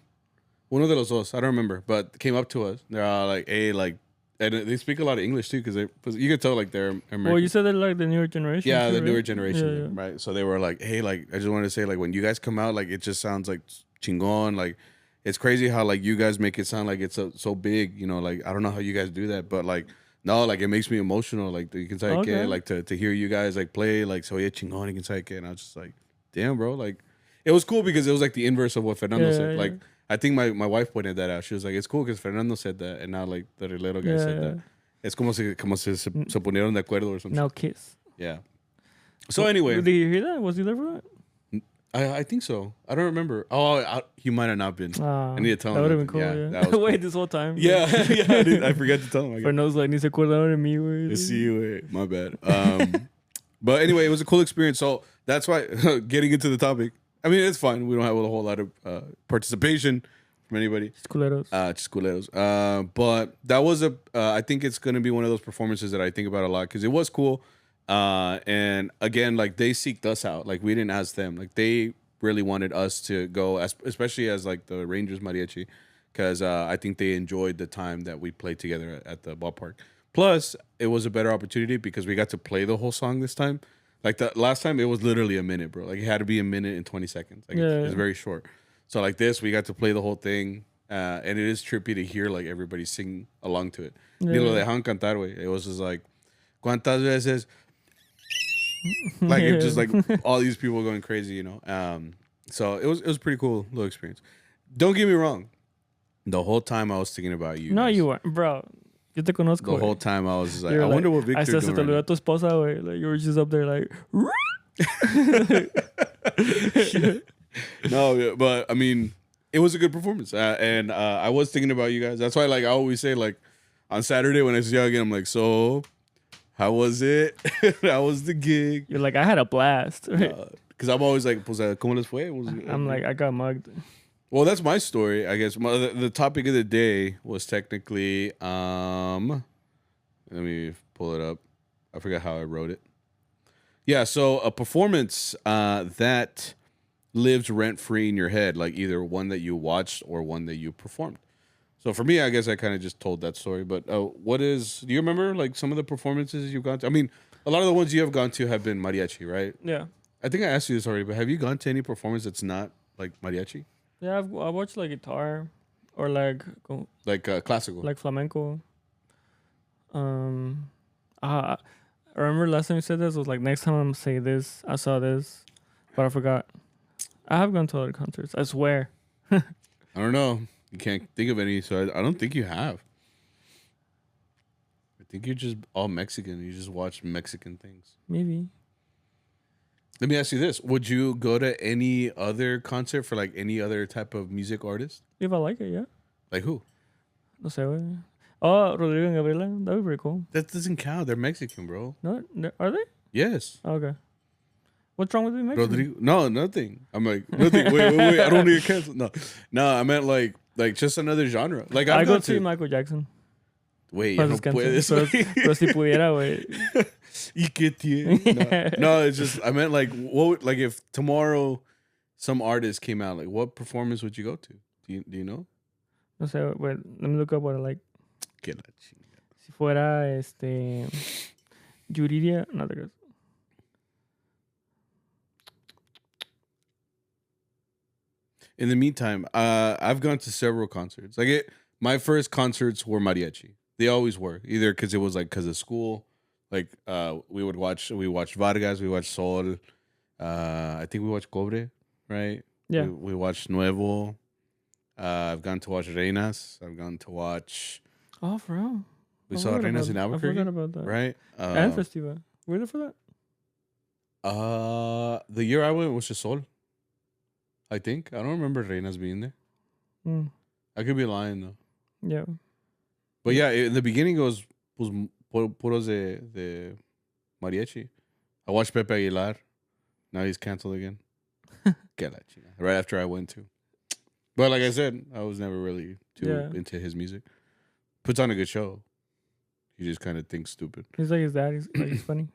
Uno de los dos. I don't remember. But came up to us. They're all like, hey, like, and they speak a lot of English too, because you could tell like they're American. Well, you said they're like the newer generation. Yeah, too, the newer right? generation, right? So they were like, hey, like I just wanted to say, like when you guys come out, like it just sounds like chingon. Like it's crazy how like you guys make it sound like it's so big. You know, like I don't know how you guys do that, but like no, like it makes me emotional. Like you can say, like to hear you guys like play, like so yeah, chingon, you can say, and I was just like, damn, bro, like it was cool because it was like the inverse of what Fernando said, like. I think my wife pointed that out. She was like, it's cool because Fernando said that, and now like the Rielero guy said that. Es como se ponieron de acuerdo or something. Now kiss. Yeah. So anyway. Did you hear that? Was he there for that? I think so. I don't remember. Oh, he might have not been. I need to tell him. That would have been cool. Yeah. Cool. Wait, this whole time. Yeah. I forgot to tell him. Fernando's like, ni se acordaron de mí, güey. See you, my bad. But anyway, it was a cool experience. So that's why, getting into the topic, I mean, it's fine. We don't have a whole lot of participation from anybody. Culeros. But that was I think it's going to be one of those performances that I think about a lot because it was cool. And again, like they seeked us out. Like we didn't ask them. Like they really wanted us to go, especially as like the Rangers Mariachi, because I think they enjoyed the time that we played together at the ballpark. Plus, it was a better opportunity because we got to play the whole song this time. Like the last time, it was literally a minute, bro. Like it had to be a minute and 20 seconds. Like it's very short. So like this, we got to play the whole thing, and it is trippy to hear like everybody sing along to it. Ni lo dejan cantar, güey. It was just like, ¿cuántas veces? Like it just like all these people going crazy, you know. So it was pretty cool little experience. Don't get me wrong. The whole time I was thinking about you. No, you weren't, bro. Yo te conozco. The whole time I was just like, I wonder what Victor doing. Hasta se te olvidó a tu esposa, güey. Like you were just up there like. No, but I mean, it was a good performance, and I was thinking about you guys. That's why, like, I always say, like, on Saturday when I see you again, I'm like, so. How was it? How was the gig? You're like, I had a blast. Because I'm always like, pues, ¿cómo les fue? I'm like, I got mugged. Well, that's my story, I guess. The topic of the day was technically, let me pull it up. I forgot how I wrote it. Yeah, so a performance that lives rent-free in your head, like either one that you watched or one that you performed. So for me, I guess I kind of just told that story. But do you remember like some of the performances you've gone to? I mean, a lot of the ones you have gone to have been mariachi, right? Yeah. I think I asked you this already, but have you gone to any performance that's not like mariachi? Yeah, I watched like guitar or like classical, like flamenco. I remember last time you said this was like next time I'm gonna say this. I saw this, but I forgot. I have gone to other concerts. I swear. I don't know. You can't think of any, so I don't think you have. I think you're just all Mexican. You just watch Mexican things. Maybe. Let me ask you this. Would you go to any other concert for like any other type of music artist? If I like it, yeah. Like who? No sé, güey. Oh, Rodrigo and Gabriela. That would be pretty cool. That doesn't count. They're Mexican, bro. No, are they? Yes. Oh, okay. What's wrong with being Mexican? Rodrigo? No, nothing. I'm like, nothing. Wait. I don't need to cancel. No, I meant like just another genre. Like I go to Michael Jackson. Wait, ya no puedes. Pero si pudiera, güey. ¿Y qué tiene? No, it's just I meant like what? Like if tomorrow some artist came out, like what performance would you go to? Do you know? No sé, wait, let me look up what I like. Que la chingada. Si fuera Yuridia, no te creas. In the meantime, I've gone to several concerts. My first concerts were mariachi. They always were, either because it was like because of school. Like we watched Vargas, we watched Sol. I think we watched Cobre, right? Yeah. We watched Nuevo. I've gone to watch Reinas. I've gone to watch. Oh, for real? We saw Reinas in Albuquerque. I forgot about that. Right? And Festival. Were you there for that? The year I went was just Sol. I think. I don't remember Reinas being there. I could be lying though. Yeah. But yeah, in the beginning it was puros de mariachi. I watched Pepe Aguilar. Now he's canceled again. Right after I went to. But like I said, I was never really too into his music. Puts on a good show. He just kind of thinks stupid. He's like his dad. He's funny.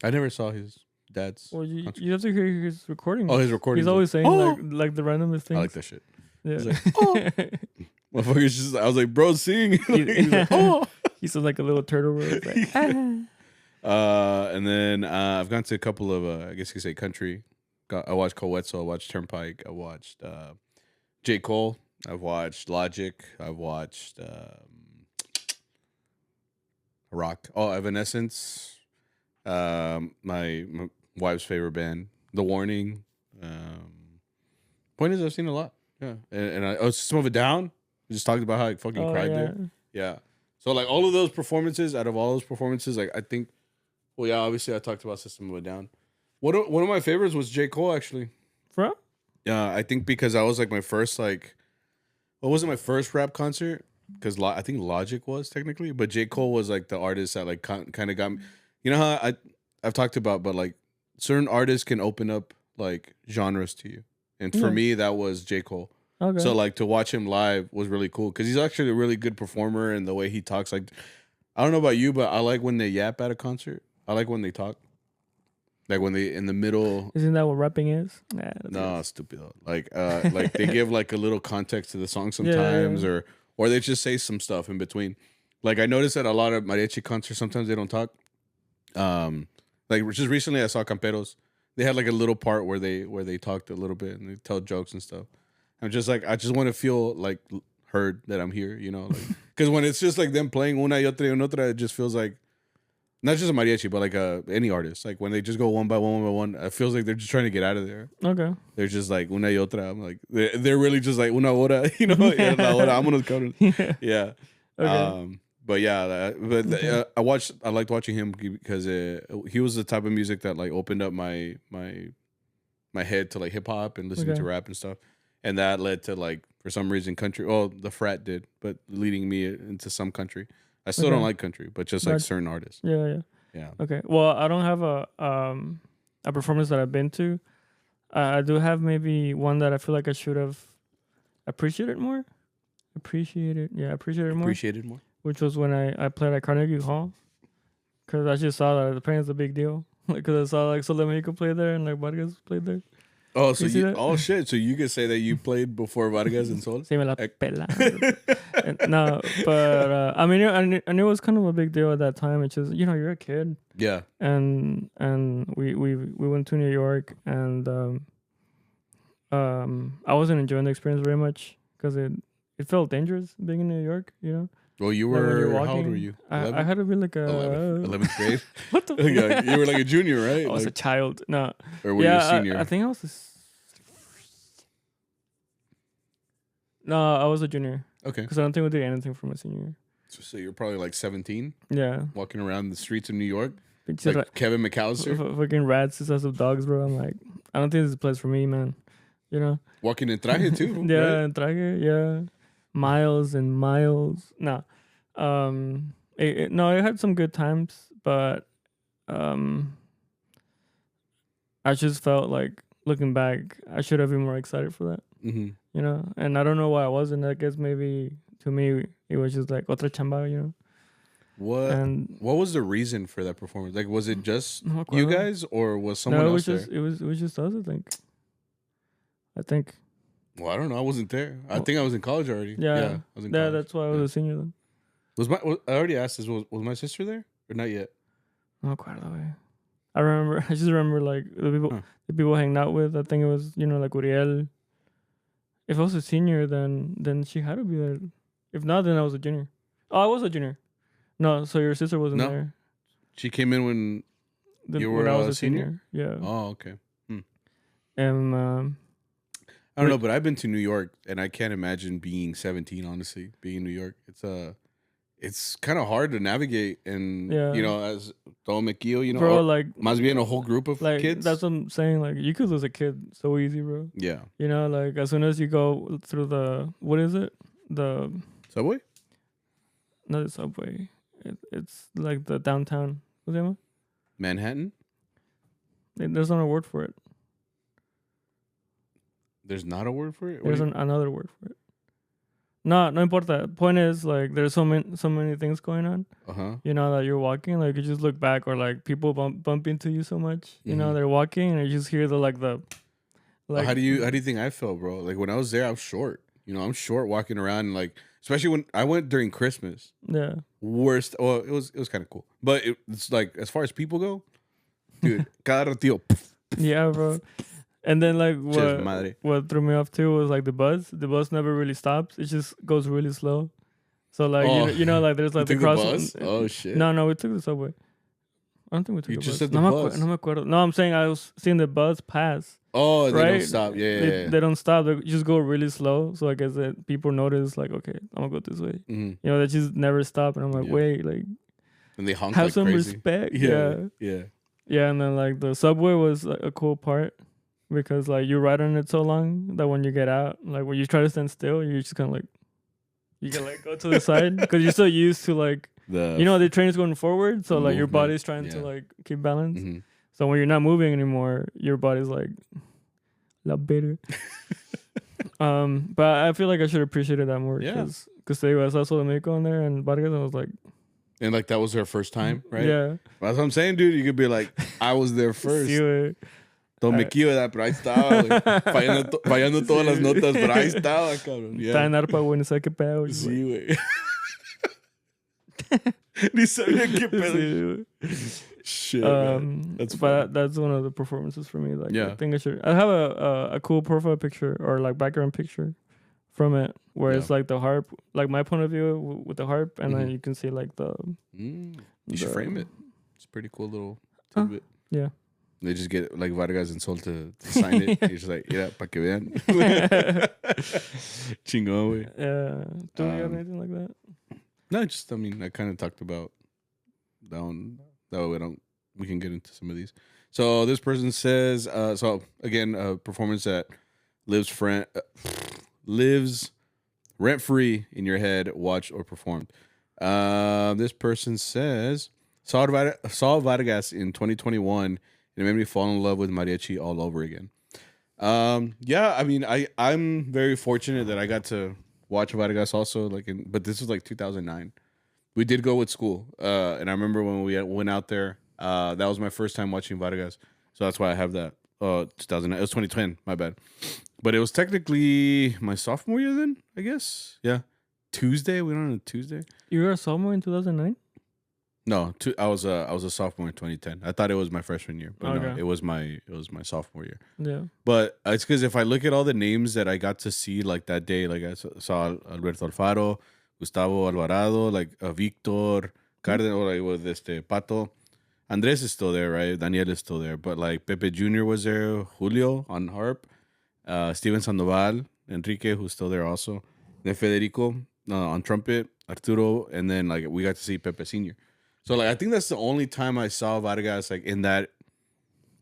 I never saw his dad's. Well, you have to hear his recording. Oh, his recording. He's always saying like the randomest things. I like that shit. Yeah. He's like, oh. Motherfucker's just. I was like, bro, sing. He's like, oh. He sounds like a little turtle. Like, and then I've gone to a couple of I guess you could say country. I watched Coetzo. I watched Turnpike. I watched J. Cole. I've watched Logic. I've watched Rock. Oh, Evanescence. My wife's favorite band, The Warning. Point is, I've seen a lot. Yeah, and System of a Down. We just talked about how I fucking cried there. Yeah. So like all of those performances, out of all those performances, like I think, well, yeah, obviously I talked about System of a Down. One of my favorites was J. Cole actually. From? Yeah, I think because I was like my first like, well, it wasn't my first rap concert because I think Logic was technically, but J. Cole was like the artist that like kind of got me. You know how I've talked about, but like certain artists can open up like genres to you, and for me that was J. Cole. Okay. So like to watch him live was really cool because he's actually a really good performer, and the way he talks, like I don't know about you, but I like when they yap at a concert. I like when they talk. Like when they in the middle. Isn't that what rapping is? No, stupid. Like they give like a little context to the song sometimes, or they just say some stuff in between. Like I noticed at a lot of mariachi concerts, sometimes they don't talk. Like just recently I saw Camperos. They had like a little part where they talked a little bit and they tell jokes and stuff. I'm just like, I just want to feel like heard that I'm here, you know, like because when it's just like them playing una y otra y una otra, it just feels like not just a mariachi, but like any artist. Like when they just go one by one, it feels like they're just trying to get out of there. Okay. They're just like una y otra. I'm like they're really just like una hora, you know, la hora, vámonos, cabrón. Yeah. Okay. But yeah, I liked watching him because he was the type of music that like opened up my head to like hip hop and listening to rap and stuff, and that led to like for some reason country. Oh, the frat did, but leading me into some country. I still don't like country, but just like certain artists. Yeah. Okay. Well, I don't have a performance that I've been to. I do have maybe one that I feel like I should have appreciated more. Appreciated more. Which was when I played at Carnegie Hall. Because I just saw that apparently it's a big deal. Because I saw like Sol de Mexico play there and like Vargas played there. Oh, so oh shit! So you could say that you played before Vargas and Sol? Sí, me la pela. No, but I mean, I knew it was kind of a big deal at that time. It's just, you know, you're a kid. Yeah. And we went to New York, and I wasn't enjoying the experience very much because it felt dangerous being in New York, you know. Well, you were, how old were you? I had to be like 11th grade. What the fuck? You were like a junior, right? I was a child. No. Or were you a senior? I think I was No, I was a junior. Okay. Because I don't think we did anything for my senior year. So you're probably like 17? Yeah. Walking around the streets of New York? Like Kevin McAllister? Fucking rats, as of dogs, bro. I'm like, I don't think this is a place for me, man. You know? Walking in traje too. Yeah, right? in traje, yeah. Miles and miles. No. It had some good times, but I just felt like, looking back, I should have been more excited for that. Mm-hmm. You know? And I don't know why I wasn't. I guess maybe, to me, it was just like, otra chamba, you know? What was the reason for that performance? Like, was it just you guys, or was someone else there? It was just us, I think. Well, I don't know. I wasn't there. I think I was in college already. Yeah, I was in college. That's why I was a senior then. I already asked this. Was my sister there or not yet? No, quite that way. I just remember like the people hanging out with. I think it was, you know, like Uriel. If I was a senior, then she had to be there. If not, then I was a junior. Oh, I was a junior. No, so your sister wasn't there. She came in when you were I was a senior? Yeah. Oh, okay. And I don't know, but I've been to New York, and I can't imagine being 17. Honestly, being in New York, it's kind of hard to navigate, and you know, as todo mequillo, you know, bro, like más bien a whole group of like, kids. That's what I'm saying. Like, you could lose a kid so easy, bro. Yeah. You know, like as soon as you go through the what is it? The subway? Not the subway. It's like the downtown. What's it called? Manhattan. There's not a word for it. There's not a word for it? There's another word for it. No importa. Point is, like, there's so many things going on. You know, that you're walking, like, you just look back, or like people bump into you so much. You know, they're walking and you just hear the. How do you think I felt, bro? Like when I was there, I was short. You know, I'm short walking around, and like, especially when I went during Christmas. Yeah. Worst. Well, it was kind of cool, but it's like, as far as people go, dude, cada ratito. Yeah, bro. And then like what threw me off too was like the bus. The bus never really stops. It just goes really slow. So like you know like there's like the bus. Oh shit. No, we took the subway. I don't think we took the bus. You just said the bus. No me acuerdo. No, I'm saying I was seeing the bus pass. Oh, they right? don't stop. Yeah. They don't stop. They just go really slow. So I guess that people notice like, okay, I'm gonna go this way. Mm-hmm. You know, they just never stop. And I'm like, wait, like, and they honk have like some crazy. respect. Yeah. And then like the subway was like, a cool part. Because like you ride on it so long that when you get out, like when you try to stand still, you're just kind of like, you can like go to the side because you're so used to like, you know, the train's going forward, so like your body's trying to like keep balance. Mm-hmm. So when you're not moving anymore, your body's like, la better. But I feel like I should appreciate that more because they was also the Mexico in there and Vargas, and I was like, And like that was their first time, right? Yeah. That's what I'm saying, dude. You could be like, I was there first. Sí, güey. No me quiero dar, pero ahí estaba, güey. Fallando todas las notas, pero ahí estaba, cabrón. Está en arpa, güey, no sé qué pedo. Sí, güey. Ni sabía qué pedo. Shit, man. That's one of the performances for me. Like, I think I have a cool profile picture or like background picture from it where it's like the harp, like my point of view with the harp, and then you can see like the. You should frame it. It's a pretty cool little tidbit. Yeah. They just get like Vargas and Sol to sign it. He's just like, yeah, pa que vean. Chingón, güey. Yeah. Do you have anything like that? No, just, I mean, I kind of talked about that one. That way we can get into some of these. So this person says, so again, a performance that lives rent-free in your head, watched or performed. This person says, saw Vargas in 2021. And it made me fall in love with mariachi all over again. Yeah, I mean, I'm very fortunate that I got to watch Vargas also. But this was like 2009. We did go with school, and I remember when we went out there. That was my first time watching Vargas, so that's why I have that. 2009. It was 2010. My bad. But it was technically my sophomore year then, I guess. Yeah, Tuesday. We went on a Tuesday. You were a sophomore in 2009. No, I was a sophomore in 2010. I thought it was my freshman year, but no, it was my sophomore year. Yeah. But it's because if I look at all the names that I got to see like that day, like I saw Alberto Alfaro, Gustavo Alvarado, like Victor Cárdenas, like with Pato, Andres is still there, right? Daniel is still there, but like Pepe Jr. was there, Julio on harp, Steven Sandoval, Enrique, who's still there also, then Federico on trumpet, Arturo, and then like we got to see Pepe Sr. So like I think that's the only time I saw Vargas like in that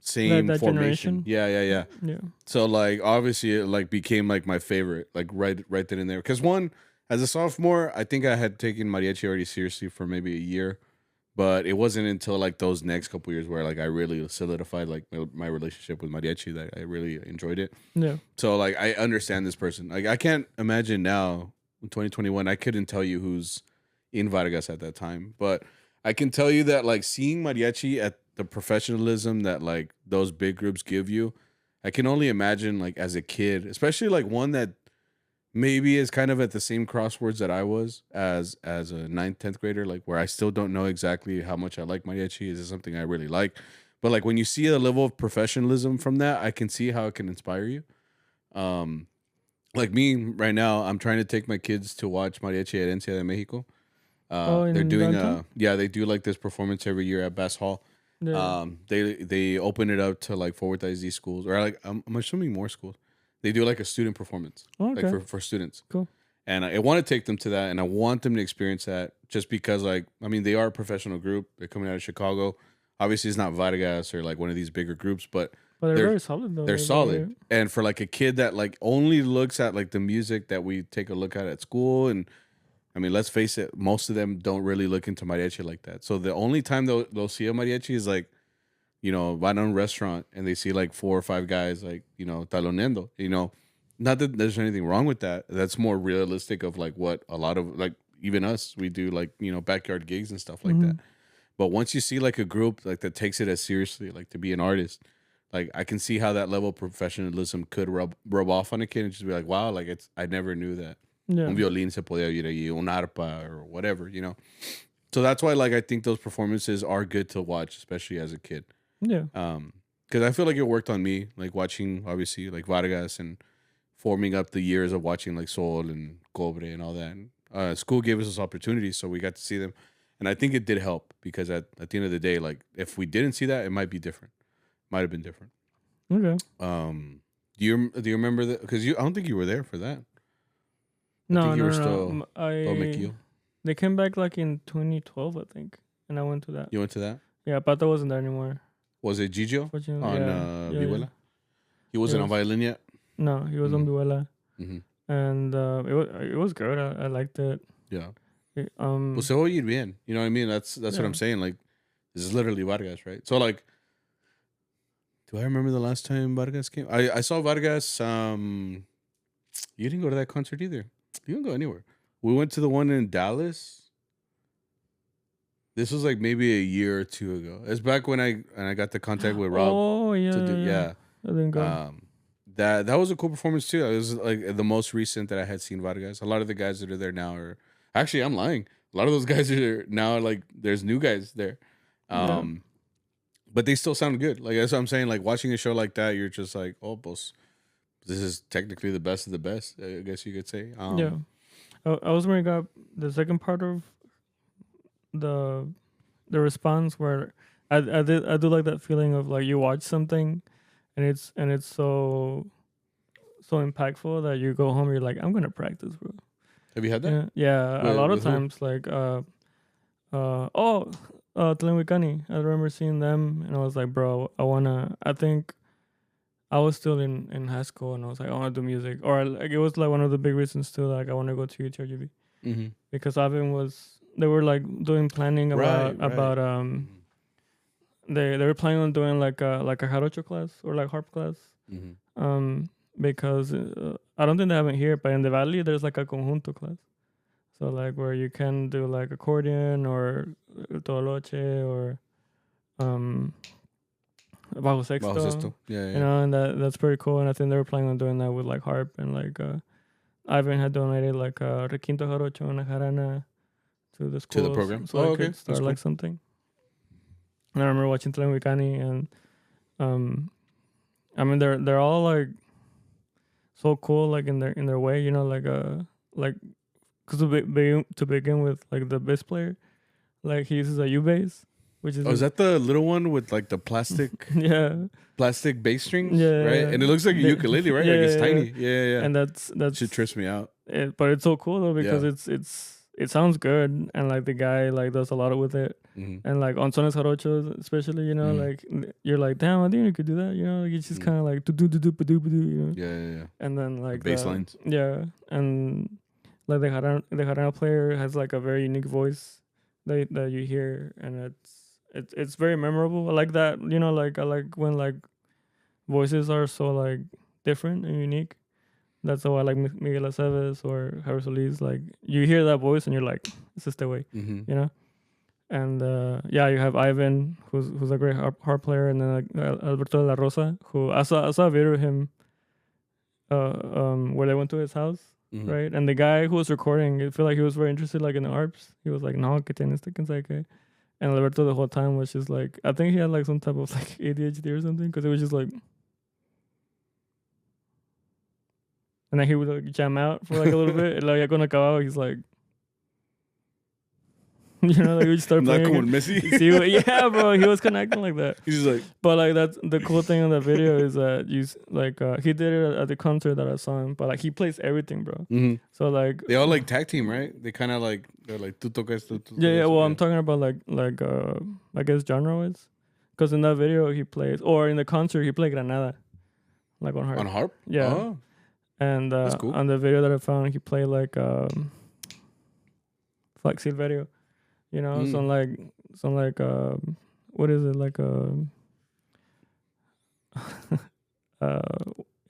same that formation. generation? Yeah. So like obviously it like became like my favorite like right then and there. Because one, as a sophomore, I think I had taken mariachi already seriously for maybe a year, but it wasn't until like those next couple years where like I really solidified like my relationship with mariachi that I really enjoyed it. Yeah. So like I understand this person. Like I can't imagine now in 2021 I couldn't tell you who's in Vargas at that time, but I can tell you that like seeing mariachi at the professionalism that like those big groups give you, I can only imagine like as a kid, especially like one that maybe is kind of at the same crossroads that I was as a 9th, 10th grader, like where I still don't know exactly how much I like mariachi. Is it something I really like? But like when you see a level of professionalism from that, I can see how it can inspire you. Like me right now, I'm trying to take my kids to watch mariachi at Encia de Mexico. They're doing they do like this performance every year at Bass Hall. Yeah. They open it up to like forward ISD schools or like I'm assuming more schools. They do like a student performance, like for students. Cool. And I want to take them to that, and I want them to experience that just because like I mean they are a professional group. They're coming out of Chicago. Obviously, it's not Vargas or like one of these bigger groups, but they're very solid though. They're solid, and for like a kid that like only looks at like the music that we take a look at school and. I mean, let's face it, most of them don't really look into mariachi like that. So the only time they'll see a mariachi is like, you know, right on a restaurant and they see like 4 or 5 guys like, you know, taloneando, you know. Not that there's anything wrong with that. That's more realistic of like what a lot of like even us, we do like, you know, backyard gigs and stuff like that. But once you see like a group like that takes it as seriously, like to be an artist, like I can see how that level of professionalism could rub off on a kid and just be like, wow, like I never knew that. Yeah. Un violín se podía oír ahí, un arpa or whatever, you know. So that's why, like, I think those performances are good to watch, especially as a kid. Yeah. Because I feel like it worked on me, like watching obviously like Vargas and forming up the years of watching like Sol and Cobre and all that. And, school gave us those opportunities, so we got to see them, and I think it did help because at the end of the day, like if we didn't see that, it might be different. Might have been different. Okay. Do you remember that? Because I don't think you were there for that. No. McKeel. They came back like in 2012, I think, and I went to that. You went to that? Yeah, Pato wasn't there anymore. Was it Gigio on Vihuela? Yeah. He wasn't on violin yet? No, he was on Vihuela. And it was good. I liked it. Yeah. Pues se oye bien. You know what I mean? That's what I'm saying. Like, this is literally Vargas, right? So, like, do I remember the last time Vargas came? I saw Vargas. You didn't go to that concert either. You didn't go anywhere. We went to the one in Dallas. This was like maybe a year or two ago. It's back when I got the contact with Rob. Oh yeah. I didn't go. That was a cool performance too. It was like the most recent that I had seen Vargas. A lot of the guys that are there now are actually, I'm lying. A lot of those guys are now like there's new guys there. But they still sound good. Like that's what I'm saying. Like watching a show like that, you're just like, oh, boss, this is technically the best of the best. I guess you could say. Yeah, I was bringing up the second part of the response where I do like that feeling of like you watch something, and it's so impactful that you go home, you're like, I'm gonna practice, bro. Have you had that? Yeah, a lot of times who? Like Tlen Huicani. I remember seeing them, and I was like, bro, I think I was still in high school, and I was like, I want to do music. Or like it was like one of the big reasons too, like I want to go to UTRGV. Because they were like doing planning about they were planning on doing like a jarocho class or like harp class. Because I don't think they have it here, but in the valley there's like a conjunto class. So like where you can do like accordion or toloche or bajo sexto. Yeah. You know, and that's pretty cool. And I think they were planning on doing that with like harp, and like Ivan had donated like a requinto jarocho and a jarana to the school, to the program. So could start like something. And I remember watching Tlen Huicani, and I mean they're all like so cool, like in their way, you know, like because to begin with, like the bass player, like he uses a U bass, which is is that the little one with like the plastic plastic bass strings, right? And it looks like a ukulele, right? Like it's tiny, yeah. And that's shit trips me out. But it's so cool though because it sounds good, and like the guy like does a lot with it, and like on Sones Jarochos especially, you know, like you're like, damn, I think you could do that, you know, like it's just kind of like do, you know, yeah. And then like the bass lines, and like the jarana player has like a very unique voice that you hear, and it's very memorable. I like that, you know, like I like when like voices are so like different and unique. That's why I like Miguel Aceves or Javier Solis. Like you hear that voice and you're like, this is the way, you know. And you have Ivan, who's a great harp player, and then like, Alberto de la Rosa, who I saw a video of him, where they went to his house, right? And the guy who was recording, I feel like he was very interested, like in the harps. He was like, "No, que tienes que sabe qué." And Alberto the whole time was just like, I think he had like some type of like ADHD or something, because it was just like. And then he would like jam out for like a little bit. And like cuando acababa, he's like, you know, like we just start playing. Not como Messi. Yeah, bro, he was connecting like that. He's just like, but like that's the cool thing on the video is that you like he did it at the concert that I saw him, but like he plays everything, bro. So like they all like tag team, right? They kind of like they're like tu tocas, tu. Yeah. Well, I'm talking about like I guess genre-wise, because in that video he plays, or in the concert he played Granada, like on harp. On harp, yeah. Oh. And cool. On the video that I found, he played like Silverio, you know, some like what is it, like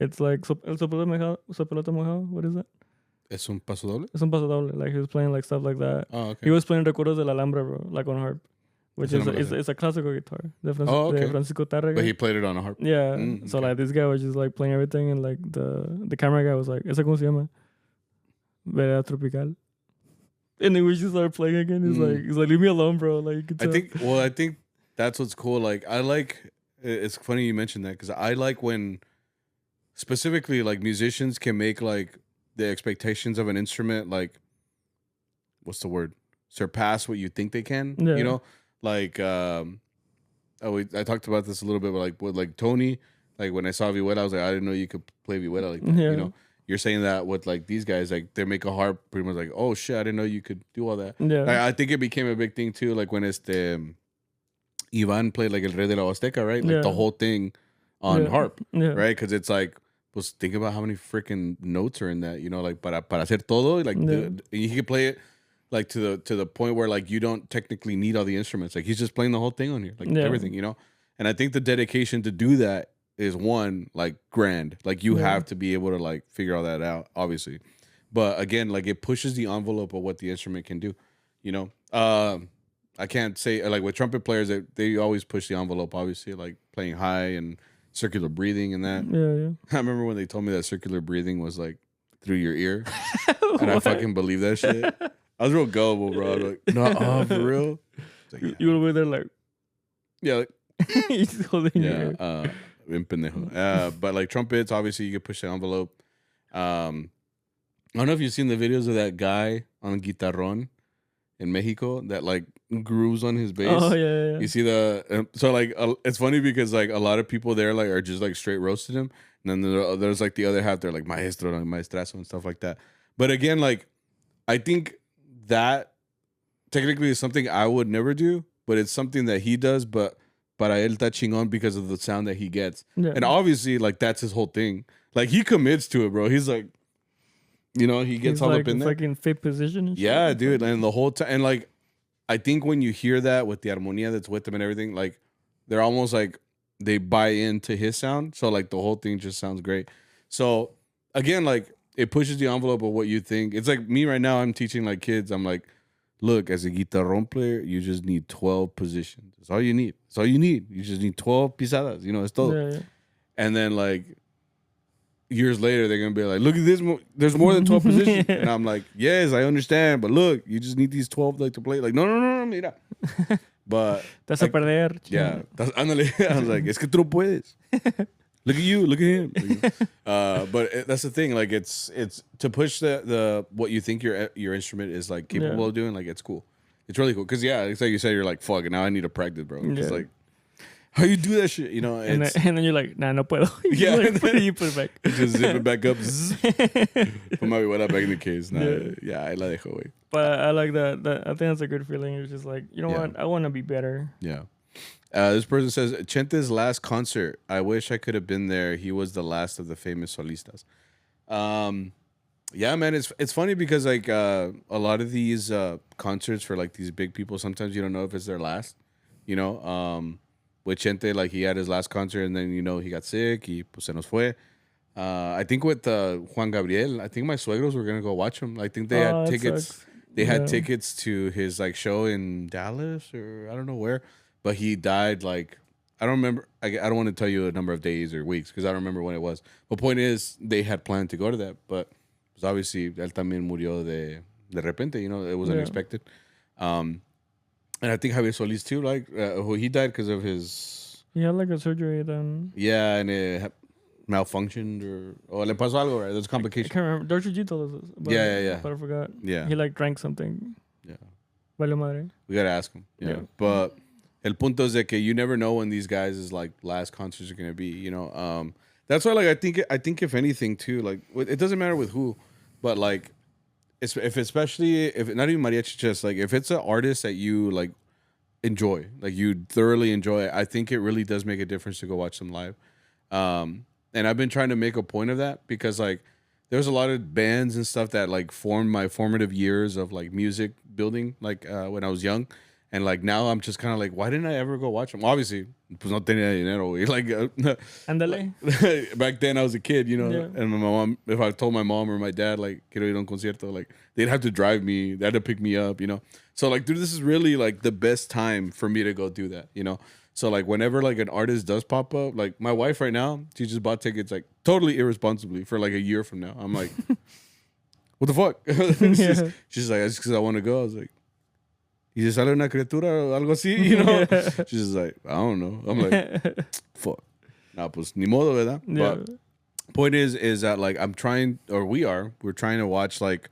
it's like el sopelota mojado. What is that? Es un paso doble. Es un paso doble. Like he was playing like stuff like that. Oh, okay. He was playing Recuerdos de la Alhambra, bro, like on harp. Which is a classical guitar. De Francisco Tárrega. But he played it on a harp. Yeah. So like this guy was just like playing everything, and like the camera guy was like, ¿Esa cómo se llama? Vereda Tropical. And then we just started playing again. He's like, leave me alone, bro. Like I think that's what's cool. Like it's funny you mentioned that, because I like when specifically like musicians can make like the expectations of an instrument, like what's the word? Surpass what you think they can. Yeah. You know? Like I talked about this a little bit, but like with Tony, like when I saw Vihuela, I was like, I didn't know you could play Vihuela like that. Yeah. You know, you're saying that with like these guys, like they make a harp pretty much like, oh shit, I didn't know you could do all that. Yeah. Like, I think it became a big thing too, like when Ivan played like El Rey de la Huasteca, right? Like the whole thing on harp, right? Because it's like, pues think about how many freaking notes are in that, you know, like para hacer todo, like he could play it. Like to the point where like you don't technically need all the instruments. Like he's just playing the whole thing on here, like everything, you know. And I think the dedication to do that is one like grand. Like you have to be able to like figure all that out, obviously. But again, like it pushes the envelope of what the instrument can do, you know. I can't say like with trumpet players they always push the envelope. Obviously, like playing high and circular breathing and that. Yeah. I remember when they told me that circular breathing was like through your ear, and I fucking believe that shit. I was real gullible, bro. I was like, no, for real. Like, yeah. You were there like, yeah, like, he's holding your ear. But like trumpets, obviously you can push the envelope. I don't know if you've seen the videos of that guy on guitarrón in Mexico that like grooves on his bass. Oh yeah. You see so like it's funny because like a lot of people there like are just like straight roasted him, and then there's like the other half they're like maestro and maestrazo and stuff like that. But again, like I think that technically is something I would never do, but it's something that he does. But para él está chingón because of the sound that he gets, and obviously like that's his whole thing. Like he commits to it, bro. He's like. You know, he gets all like up in there. Fucking fit position. And yeah, shit. Dude. And the whole time. And like, I think when you hear that with the armonía that's with them and everything, like, they're almost like they buy into his sound. So, like, the whole thing just sounds great. So, again, like, it pushes the envelope of what you think. It's like me right now, I'm teaching, like, kids. I'm like, look, as a guitarrón player, you just need 12 positions. That's all you need. That's all you need. You just need 12 pisadas. You know, it's todo. Yeah. And then, like, years later, they're going to be like, look at this. There's more than 12 positions. Yeah. And I'm like, yes, I understand. But look, you just need these 12 like to play. Like, no, mira. But. That's like, a perder. Yeah. Ándale. I was like, es que tú no puedes. Look at you. Look at him. But that's the thing. Like, it's to push the what you think your instrument is like capable of doing. Like, it's cool. It's really cool. Because, yeah, it's like you said, you're like, fuck it. Now I need to practice, bro. It's like. How you do that shit, you know? And then you're like, nah, no puedo. Yeah. You put it back. Just zip it back up. Put my way back in the case. Nah, yeah, I la dejo, güey. But I like that. I think that's a good feeling. It's just like, you know what? I want to be better. Yeah. This person says, Chente's last concert. I wish I could have been there. He was the last of the famous solistas. Yeah, man, it's funny because like a lot of these concerts for like these big people, sometimes you don't know if it's their last, you know? With Chente, like he had his last concert and then, you know, he got sick. Y pues se nos fue. I think with Juan Gabriel, I think my suegros were going to go watch him. I think they had tickets. Sucks. They had tickets to his like show in Dallas or I don't know where. But he died like, I don't remember. I don't want to tell you a number of days or weeks because I don't remember when it was. But point is, they had planned to go to that. But obviously, él también murió de repente. You know, it was unexpected. And I think Javier Solis too, like he died because of his. He had like a surgery then. Yeah, and it malfunctioned or le pasó algo, right? There's complications. I can't remember. Dr. G told us this. Yeah. But I forgot. Yeah. He like drank something. Yeah. Vale madre. We gotta ask him. Yeah. But el punto es de que you never know when these guys' like last concerts are gonna be. You know, that's why like I think if anything too, like it doesn't matter with who, but like. Especially if not even mariachi, just like if it's an artist that you like enjoy, like you thoroughly enjoy, I think it really does make a difference to go watch them live. And I've been trying to make a point of that because like there's a lot of bands and stuff that like formed my formative years of like music building, like when I was young. And like now I'm just kind of like, why didn't I ever go watch them? Well, obviously, pues no tenía dinero. Like, back then I was a kid, you know. Yeah. And my mom, if I told my mom or my dad like quiero ir a un concierto, like they'd have to drive me, they had to pick me up, you know. So like, dude, this is really like the best time for me to go do that, you know. So like, whenever like an artist does pop up, like my wife right now, she just bought tickets like totally irresponsibly for like a year from now. I'm like, what the fuck? She's like, that's because I want to go. I was like. Y se sale una criatura o algo así, you know? She's just like, I don't know. I'm like, fuck. Nah, pues ni modo, ¿verdad? Yeah. But point is that like I'm trying, or we're trying to watch like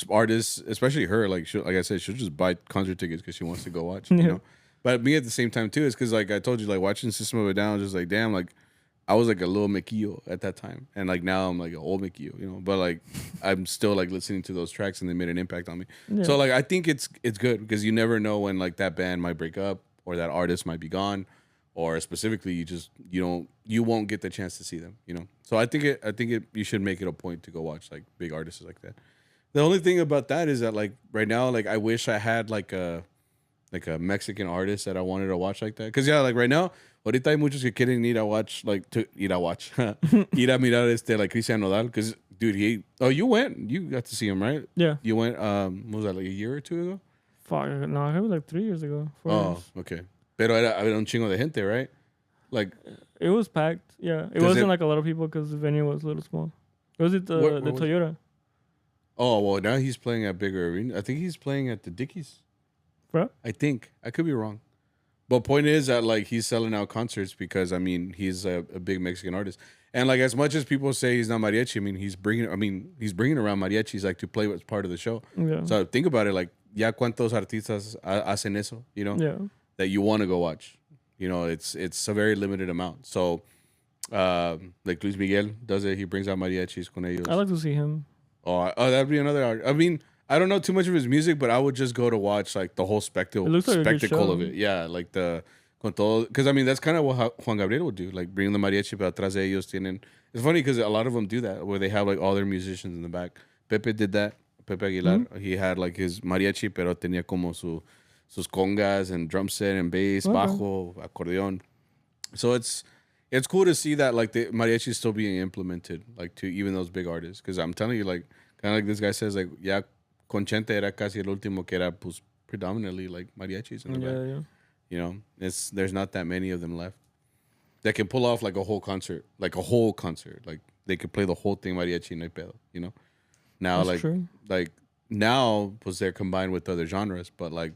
artists, especially her. Like I said, she'll just buy concert tickets because she wants to go watch, you know? But me at the same time too is because like I told you, like watching System of a Down, just like damn, like I was like a little mequillo at that time, and like now I'm like an old mequillo, you know. But like I'm still like listening to those tracks, and they made an impact on me. Yeah. So like I think it's good because you never know when like that band might break up or that artist might be gone, or specifically you won't get the chance to see them, you know. So I think you should make it a point to go watch like big artists like that. The only thing about that is that like right now, like I wish I had like a Mexican artist that I wanted to watch like that. Because yeah, like right now, ahorita hay muchos que quieren ir a watch, ir a mirar like Cristian Nodal. Because dude, you went, you got to see him, right? Yeah. You went, what was that, like a year or two ago? Fuck, no, it was like 3 years ago. 4 years. Okay. Pero era un chingo de gente, right? Like, it was packed. Yeah, it wasn't like a lot of people because the venue was a little small. Was it the Toyota? Oh well, now he's playing at bigger arena. I think he's playing at the Dickies. Bro? I think I could be wrong, but point is that like he's selling out concerts because I mean he's a big Mexican artist, and like as much as people say he's not mariachi, I mean he's bringing around mariachis like to play as part of the show. Yeah. So think about it, like ya cuántos artistas hacen eso, you know? Yeah. That you want to go watch. You know, it's a very limited amount. So, like Luis Miguel does it. He brings out mariachis con ellos. I like to see hhim. Oh, that'd be another art. I mean, I don't know too much of his music, but I would just go to watch like the whole spectacle of it. Yeah, like con todo. Because I mean, that's kind of what Juan Gabriel would do. Like bring the mariachi para atrás de ellos. It's funny because a lot of them do that, where they have like all their musicians in the back. Pepe did that. Pepe Aguilar. Mm-hmm. He had like his mariachi, pero tenía como sus congas and drum set and bass, bajo, accordion. So it's cool to see that like the mariachi is still being implemented like to even those big artists. Because I'm telling you, like kind of like this guy says, like ya con Chente era casi el último que era pues predominantly like mariachis in the back. Yeah. You know, there's not that many of them left that can pull off like a whole concert. Like they could play the whole thing mariachi no hay pedo. You know, now That's true. like now was they're combined with other genres, but like.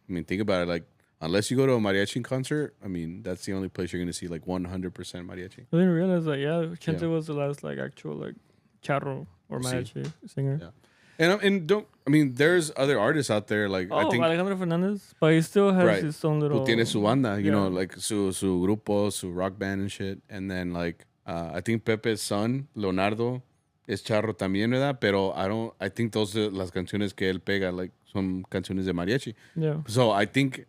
I mean, think about it. Like, unless you go to a mariachi concert, I mean, that's the only place you're gonna see like 100% mariachi. I didn't realize that. Yeah, Ciento was the last like actual like charro or mariachi singer. Yeah, and there's other artists out there like I think Alejandro Fernandez, but he still has his own little. Tiene su banda, you know, like su grupo, su rock band and shit. And then like I think Pepe's son Leonardo es charro también, ¿verdad? Pero I think those are las canciones que él pega like. Some canciones de mariachi. Yeah. So I think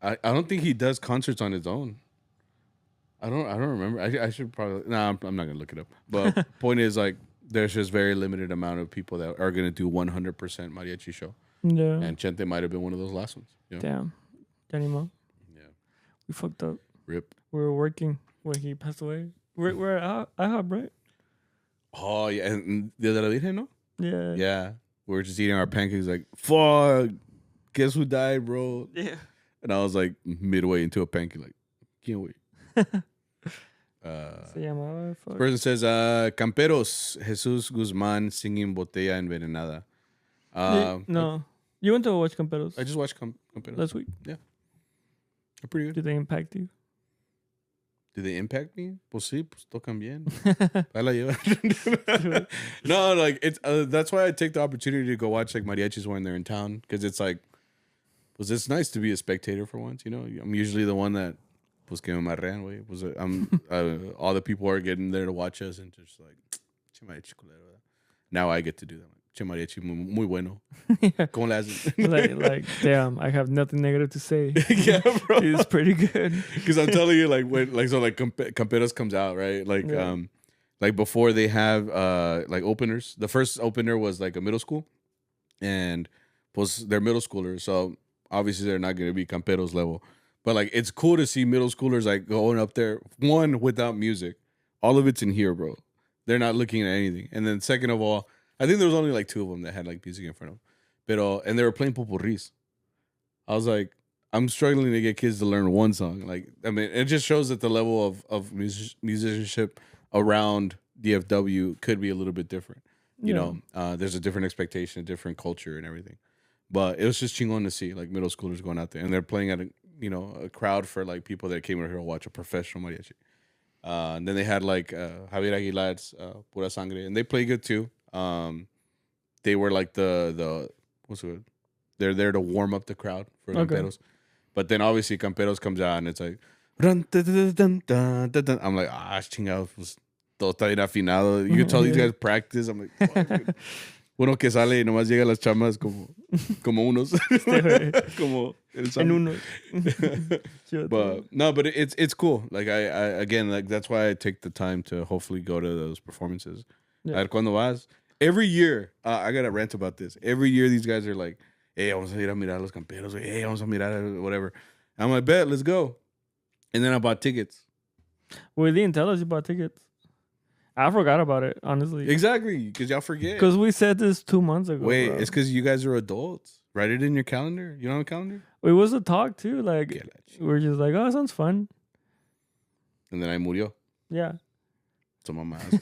I don't think he does concerts on his own. I don't remember. I should probably I'm not gonna look it up. But point is like there's just very limited amount of people that are gonna do 100% mariachi show. Yeah. And Chente might have been one of those last ones. You know? Damn. Danny Mo. Yeah. We fucked up. Rip. We were working when he passed away. We're at IHOP, right? Oh yeah, and Dia de la Virgen, no? Yeah. Yeah. We were just eating our pancakes like, fuck, guess who died, bro? Yeah. And I was like midway into a pancake, like, can't wait. Person says, Camperos, Jesus Guzman singing Botella Envenenada. No. You went to watch Camperos? I just watched Camperos. Last week? Yeah. They're pretty good. Did they impact you? Do they impact me? Pues sí, pues tocan bien. Ahí la llevan. No, like it's that's why I take the opportunity to go watch like mariachis when they're in town because it's like, pues it's nice to be a spectator for once. You know, I'm usually the one that, pues que me marrean, güey. Pues all the people are getting there to watch us and just like, che mariachi culero. Now I get to do that. Che mariachi muy bueno. ¿Cómo le hacen? like, damn, I have nothing negative to say. Yeah, bro. It's pretty good. Because I'm telling you, like, when, like, so, like, Camperos comes out, right? Like, like, before they have, like, openers. The first opener was, like, a middle school. And, pues, they're middle schoolers. So, obviously, they're not going to be Camperos level. But, like, it's cool to see middle schoolers, like, going up there. One, without music. All of it's in here, bro. They're not looking at anything. And then, second of all, I think there was only like 2 of them that had like music in front of them. And they were playing popurris. I was like, I'm struggling to get kids to learn one song. Like, I mean, it just shows that the level of musicianship around DFW could be a little bit different. You know, there's a different expectation, a different culture and everything. But it was just chingon to see like middle schoolers going out there. And they're playing at a crowd for like people that came over here to watch a professional mariachi. And then they had like Javier Aguilar's Pura Sangre. And they play good too. They were like the what's it? They're there to warm up the crowd for Camperos. But then obviously Camperos comes out and it's like I'm like, chingado, pues todo está bien afinado. You can tell these guys practice. I'm like, what? Uno que sale y nomás llega a las chamas como unos. Como en unos. But no, but it's cool. Like I again, like that's why I take the time to hopefully go to those performances. Yeah. A ver cuándo vas. Every year, I got to rant about this. Every year, these guys are like, hey, vamos a ir a mirar los Camperos. Hey, vamos a mirar whatever. I'm like, bet, let's go. And then I bought tickets. Well, they didn't tell us you bought tickets. I forgot about it, honestly. Exactly, because y'all forget. Because we said this 2 months ago. Wait, bro. it's because you guys are adults. Write it in your calendar. You don't have a calendar? It was a talk too. Like we're just like, oh, it sounds fun. And then I murió. Yeah. So my ass.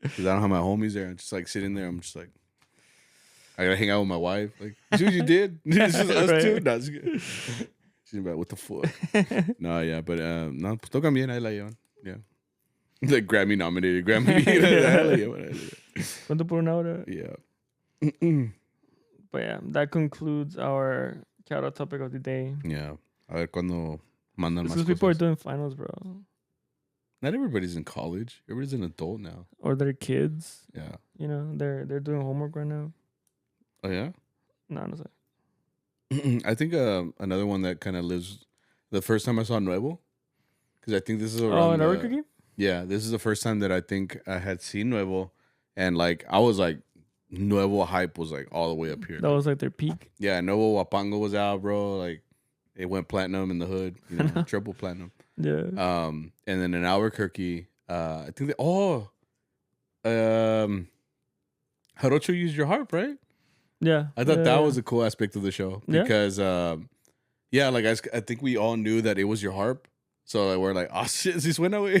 Because I don't have my homies there. I'm just like sitting there. I'm just like, I gotta hang out with my wife. Like, see what you did? This is us too. No, it's good. She's about, what the fuck? No, yeah, but no, pues tocan bien, ahí la llevan. Yeah. Like Grammy nominated. Grammy. ¿Cuánto por una hora? Yeah. But yeah, that concludes our shout out topic of the day. Yeah. A ver cuando mandan más cosas. People are doing finals, bro. Not everybody's in college. Everybody's an adult now. Or they're kids. Yeah. You know, they're doing homework right now. Oh, yeah? No sé. I think another one that kind of lives... The first time I saw Nuevo, because I think this is around... Oh, an Albuquerque? Yeah, this is the first time that I think I had seen Nuevo. And, like, I was, like... Nuevo hype was, like, all the way up here. That was, like, their peak? Yeah, Nuevo Wapango was out, bro. Like, it went platinum in the hood. You know, triple platinum. Yeah. And then in Albuquerque, I think they... Oh! Jarocho used your harp, right? Yeah. I thought that was a cool aspect of the show because, yeah, like I think we all knew that it was your harp. So like, we're like, oh shit, si suena, güey.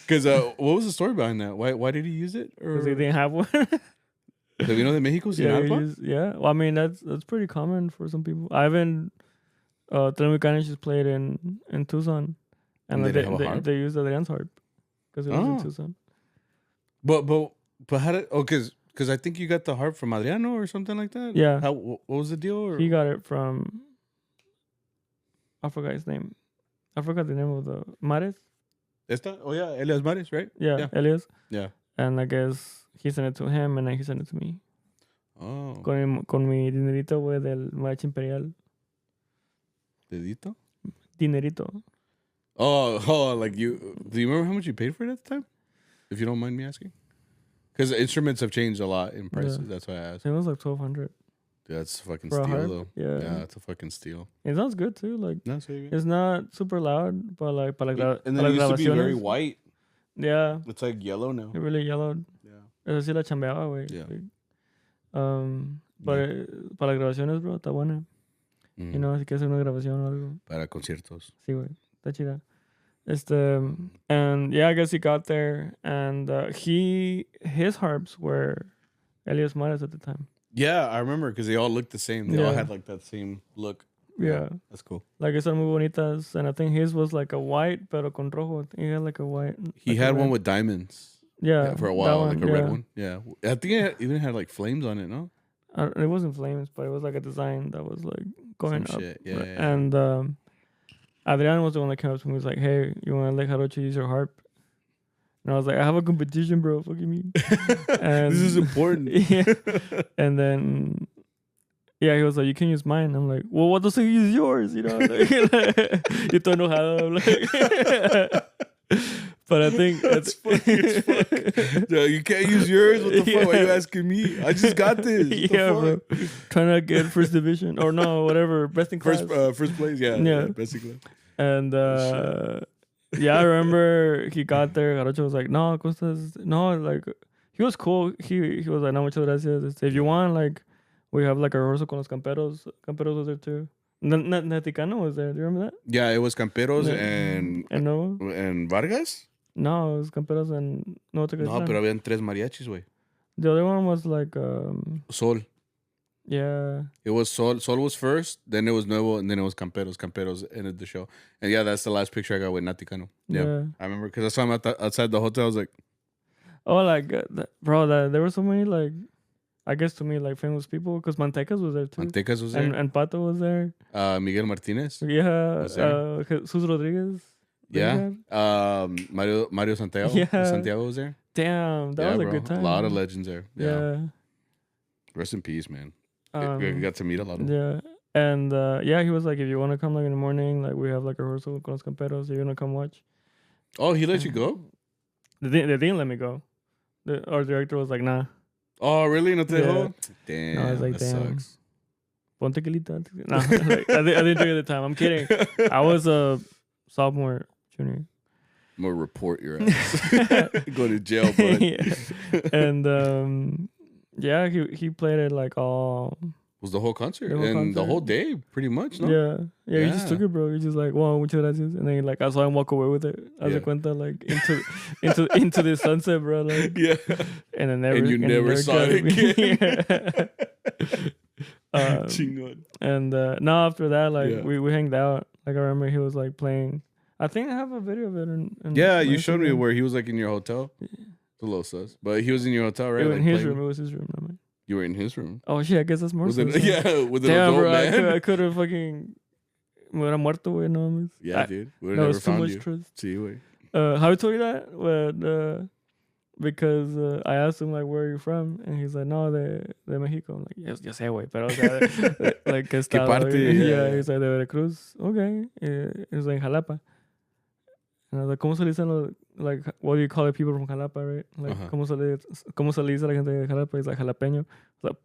Because what was the story behind that? Why did he use it? Because he didn't have one. ¿Se vino de México sin harpa? Yeah. Well, I mean, that's pretty common for some people. I haven't, Tlen Huicani just played in Tucson. And they used Adrian's harp because it was in Tucson. But how did... Oh, because I think you got the harp from Adriano or something like that? Yeah. What was the deal? Or? He got it from... I forgot his name. I forgot the name of the... Mares? Esta? Oh, yeah. Elias Mares, right? Yeah, Elias. Yeah. And I guess he sent it to him and then he sent it to me. Oh. Con mi dinerito, güey, del Mariachi Imperial. ¿Dedito? Dinerito. Oh, like you... Do you remember how much you paid for it at the time? If you don't mind me asking. Because instruments have changed a lot in prices. Yeah. That's why I asked. It was like $1,200. Dude, that's a fucking steal, though. Yeah. Yeah, it's a fucking steal. It sounds good, too. Like, no, so it's not super loud, but like... And then it used to be very white. Yeah. It's like yellow now. It really yellowed. Yeah. Eso sí la chambeaba, güey. Yeah. Para las grabaciones, bro, está buena. Mm. You know, si quieres hacer una grabación o algo. Para conciertos. Sí, güey. Está chida. And yeah, I guess he got there, and his harps were Elias Mares at the time. Yeah, I remember because they all looked the same. They all had like that same look. Yeah. That's cool. Like, esas muy bonitas, and I think his was like a white, pero con rojo. He had like a white. He had one with diamonds. Yeah, for a while, like a red one. Yeah, I think it even had like flames on it. No, it wasn't flames, but it was like a design that was like going some up. Shit. Yeah, yeah. And Adrian was the one that came up to me. He was like, "Hey, you want to let Jarocho use your harp?" And I was like, "I have a competition, bro. Fuck you mean?" And this is important. Yeah. And then, yeah, he was like, "You can use mine." I'm like, "Well, what does he use yours?" You know, like, you don't know how. Like, but I think that's funny as fuck. No, you can't use yours. What the fuck? Why are you asking me? I just got this. Yeah, bro. Trying to get first division or no, whatever, best in class. First place. Yeah. Best in class. And yeah, I remember he got there. Jarocho was like, "No, Costas, no." Like, he was cool. He was like, "No, muchas gracias. If you want, like, we have like a rehearsal con los Camperos. Camperos was there too." Naticano was there. Do you remember that? Yeah, it was Camperos and Vargas. No, it was Camperos and no, pero habían tres mariachis, güey. The other one was like Sol. Yeah. It was Sol. Sol was first, then it was Nuevo, and then it was Camperos. Camperos ended the show. And yeah, that's the last picture I got with Naticano. Yeah. I remember because I saw him outside the hotel. I was like, oh, like, bro, there were so many, like, I guess to me, like, famous people, because Mantecas was there too. Mantecas was there. And Pato was there. Miguel Martinez. Yeah. Jesus Rodriguez. Yeah. Mario Santiago. Yeah. Santiago was there. Damn, that was a good time. A lot of legends there. Yeah. Rest in peace, man. We got to meet a lot of them. Yeah. And yeah, he was like, if you want to come like in the morning, like we have like a rehearsal con los Camperos, you're gonna come watch. Oh, he let you go? They didn't let me go. Our director was like, nah. Oh, really? No te dejó? Yeah. Damn, no, I was like, that damn. sucks. Ponte quelita. No, like, I didn't drink at the time. I'm kidding. I was a sophomore, junior. I'm gonna report your ass. Go to jail, bud. Yeah. And Yeah, he played it like all. Was the whole concert the whole day, pretty much, no? Yeah. He just took it, bro. He just like, wow, muchas gracias, and then like I saw him walk away with it. As a cuenta, like into the sunset, bro. Like and then you never saw it again. And now after that, like we hanged out. Like I remember he was like playing. I think I have a video of it. You showed me where he was like in your hotel. It's a little sus, but he was in your hotel, right? In his room. It was his room, not mine. You were in his room. Oh shit! I guess that's more. With an adult man. I could have fucking. Me hubiera muerto, güey. No, yeah, dude. We would have never found you. Trust. Sí, güey. How I told you that? When, because I asked him like, where are you from? And he's like, no, de Mexico. I'm like, yes, ya sé, güey. Pero o sea, like, ¿qué estado? ¿Qué parte? Yeah, he's like, de Veracruz. Okay. He's like, Jalapa. And I was like, ¿cómo se le dicen like, what do you call it, people from Jalapa, right? Like, ¿cómo se le dice a la gente de Jalapa? He's like, jalapeño. I was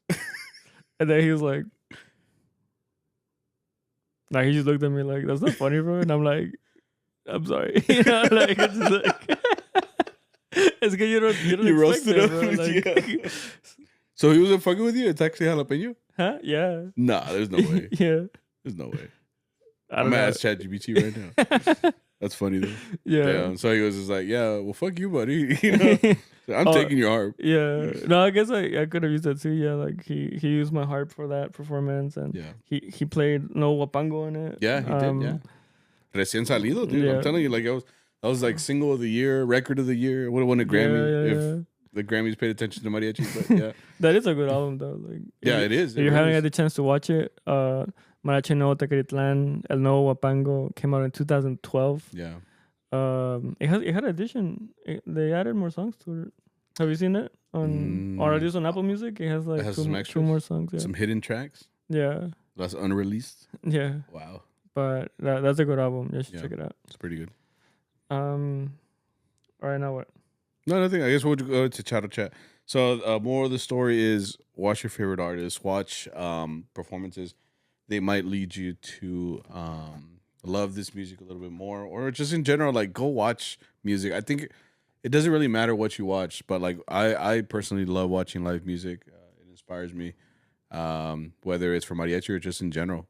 like, and then he was like he just looked at me like, that's not funny, bro. And I'm like, I'm sorry. You know, like, it's just like, it's good you don't roasted him, bro. Like, So he wasn't fucking with you? It's actually jalapeño? Huh? Yeah. Nah, there's no way. Yeah. There's no way. I'm gonna ask ChatGPT right now. That's funny though. Yeah. So he was just like, yeah, well, fuck you, buddy. You know? I'm taking your harp. Yeah. No, I guess I could have used that too. Yeah, like he used my harp for that performance, and he played No Wapango in it. Yeah, he did. Yeah. Recién salido, dude. Yeah. I'm telling you, like I was like single of the year, record of the year. Would have won a Grammy if the Grammys paid attention to Mariachi. But yeah, that is a good album though. Like it is. If you haven't had the chance to watch it, Mariachi No Tlen, El Nuevo Wapango came out in 2012. Yeah. It had addition. They added more songs to it. Have you seen it or at least on Apple Music? It has like two more songs. Yeah. Some hidden tracks. Yeah. That's unreleased. Yeah. Wow. But that's a good album. You should check it out. It's pretty good. All right, now what? No, nothing. I guess we'll go to Charro Chat. So more of the story is watch your favorite artists, watch performances. They might lead you to love this music a little bit more, or just in general, like go watch music. I think it doesn't really matter what you watch, but like I personally love watching live music. It inspires me, whether it's for mariachi or just in general.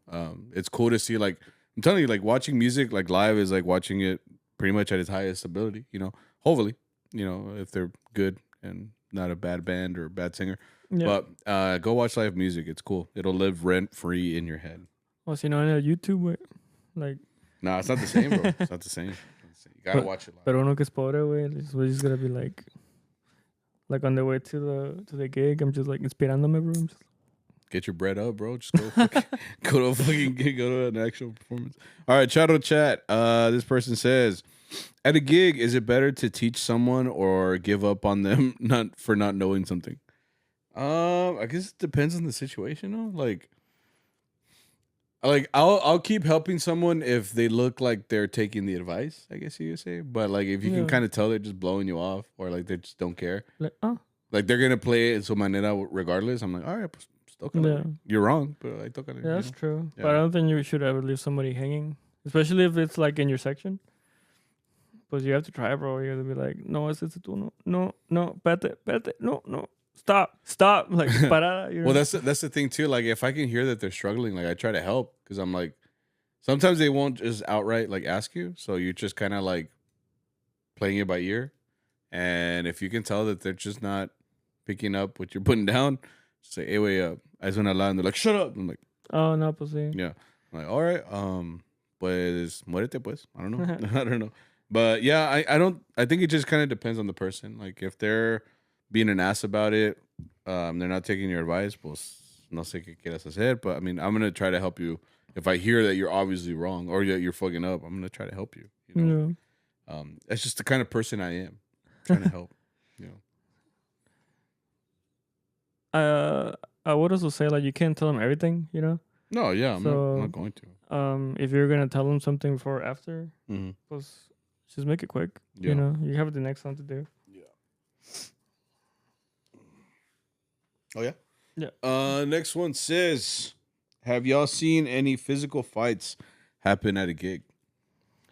It's cool to see, like, I'm telling you, like watching music like live is like watching it pretty much at its highest ability, you know, hopefully, you know, if they're good and not a bad band or a bad singer. Yeah. But go watch live music. It's cool. It'll live rent free in your head. Well, so, you know, on YouTube, like... Nah, it's not the same, bro. It's not the same. You gotta watch it live. Pero uno que es pobre, we're just gonna be like on the way to the gig, I'm just like inspirándome, bro. Get your bread up, bro. Just go go to a fucking gig, go to an actual performance. All right, Charro Chat. This person says, at a gig, is it better to teach someone or give up on them not knowing something? I guess it depends on the situation, though. Like I'll keep helping someone if they look like they're taking the advice, I guess you could say. But like if you can kind of tell they're just blowing you off, or like they just don't care, like they're gonna play it in su manera regardless. I'm like, all right, pues, you're wrong, but I toca. Yeah, that's true. Yeah. But I don't think you should ever leave somebody hanging, especially if it's like in your section. But you have to try, bro. You have to be like, no, es ese tú, no, espérate, no. Stop, like parada. You know? Well, that's the thing too. Like if I can hear that they're struggling, like I try to help, because I'm like, sometimes they won't just outright like ask you, so you're just kind of like playing it by ear. And if you can tell that they're just not picking up what you're putting down, just say, hey, wait up. I just want to lie, and they're like, shut up. I'm like, oh no, pues sí. Yeah. I'm like, all right, pues muérete, pues. I don't know. I don't know. But yeah, I think it just kind of depends on the person. Like if they're being an ass about it, they're not taking your advice, pues no sé qué quieras hacer. But I mean, I'm gonna try to help you. If I hear that you're obviously wrong or that you're fucking up, I'm gonna try to help you. You know, that's just the kind of person I am, trying to help. You know. I would also say like you can't tell them everything. You know. No, yeah, I'm not going to. If you're gonna tell them something before or after, pues just make it quick. Yeah. You know, you have the next one to do. Oh, yeah? Yeah. Next one says, have y'all seen any physical fights happen at a gig?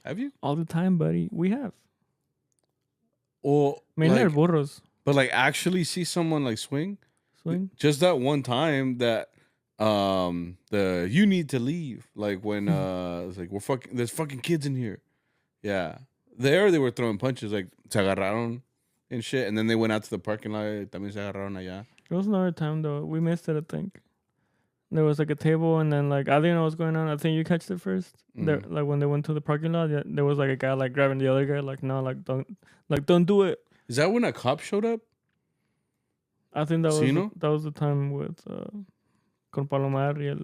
Have you? All the time, buddy. We have. Or mainly like, burros. But like actually see someone like swing? swing? Just that one time that the you need to leave. Like when it's like there's fucking kids in here. Yeah. There they were throwing punches, like se agarraron and shit, and then they went out to the parking lot. También se agarraron allá. There was another time though. We missed it, I think. There was like a table, and then like I didn't know what's going on. I think you catched it first. There, like when they went to the parking lot, there was like a guy like grabbing the other guy, like no, don't do it. Is that when a cop showed up? I think that was the time with con Palomar y el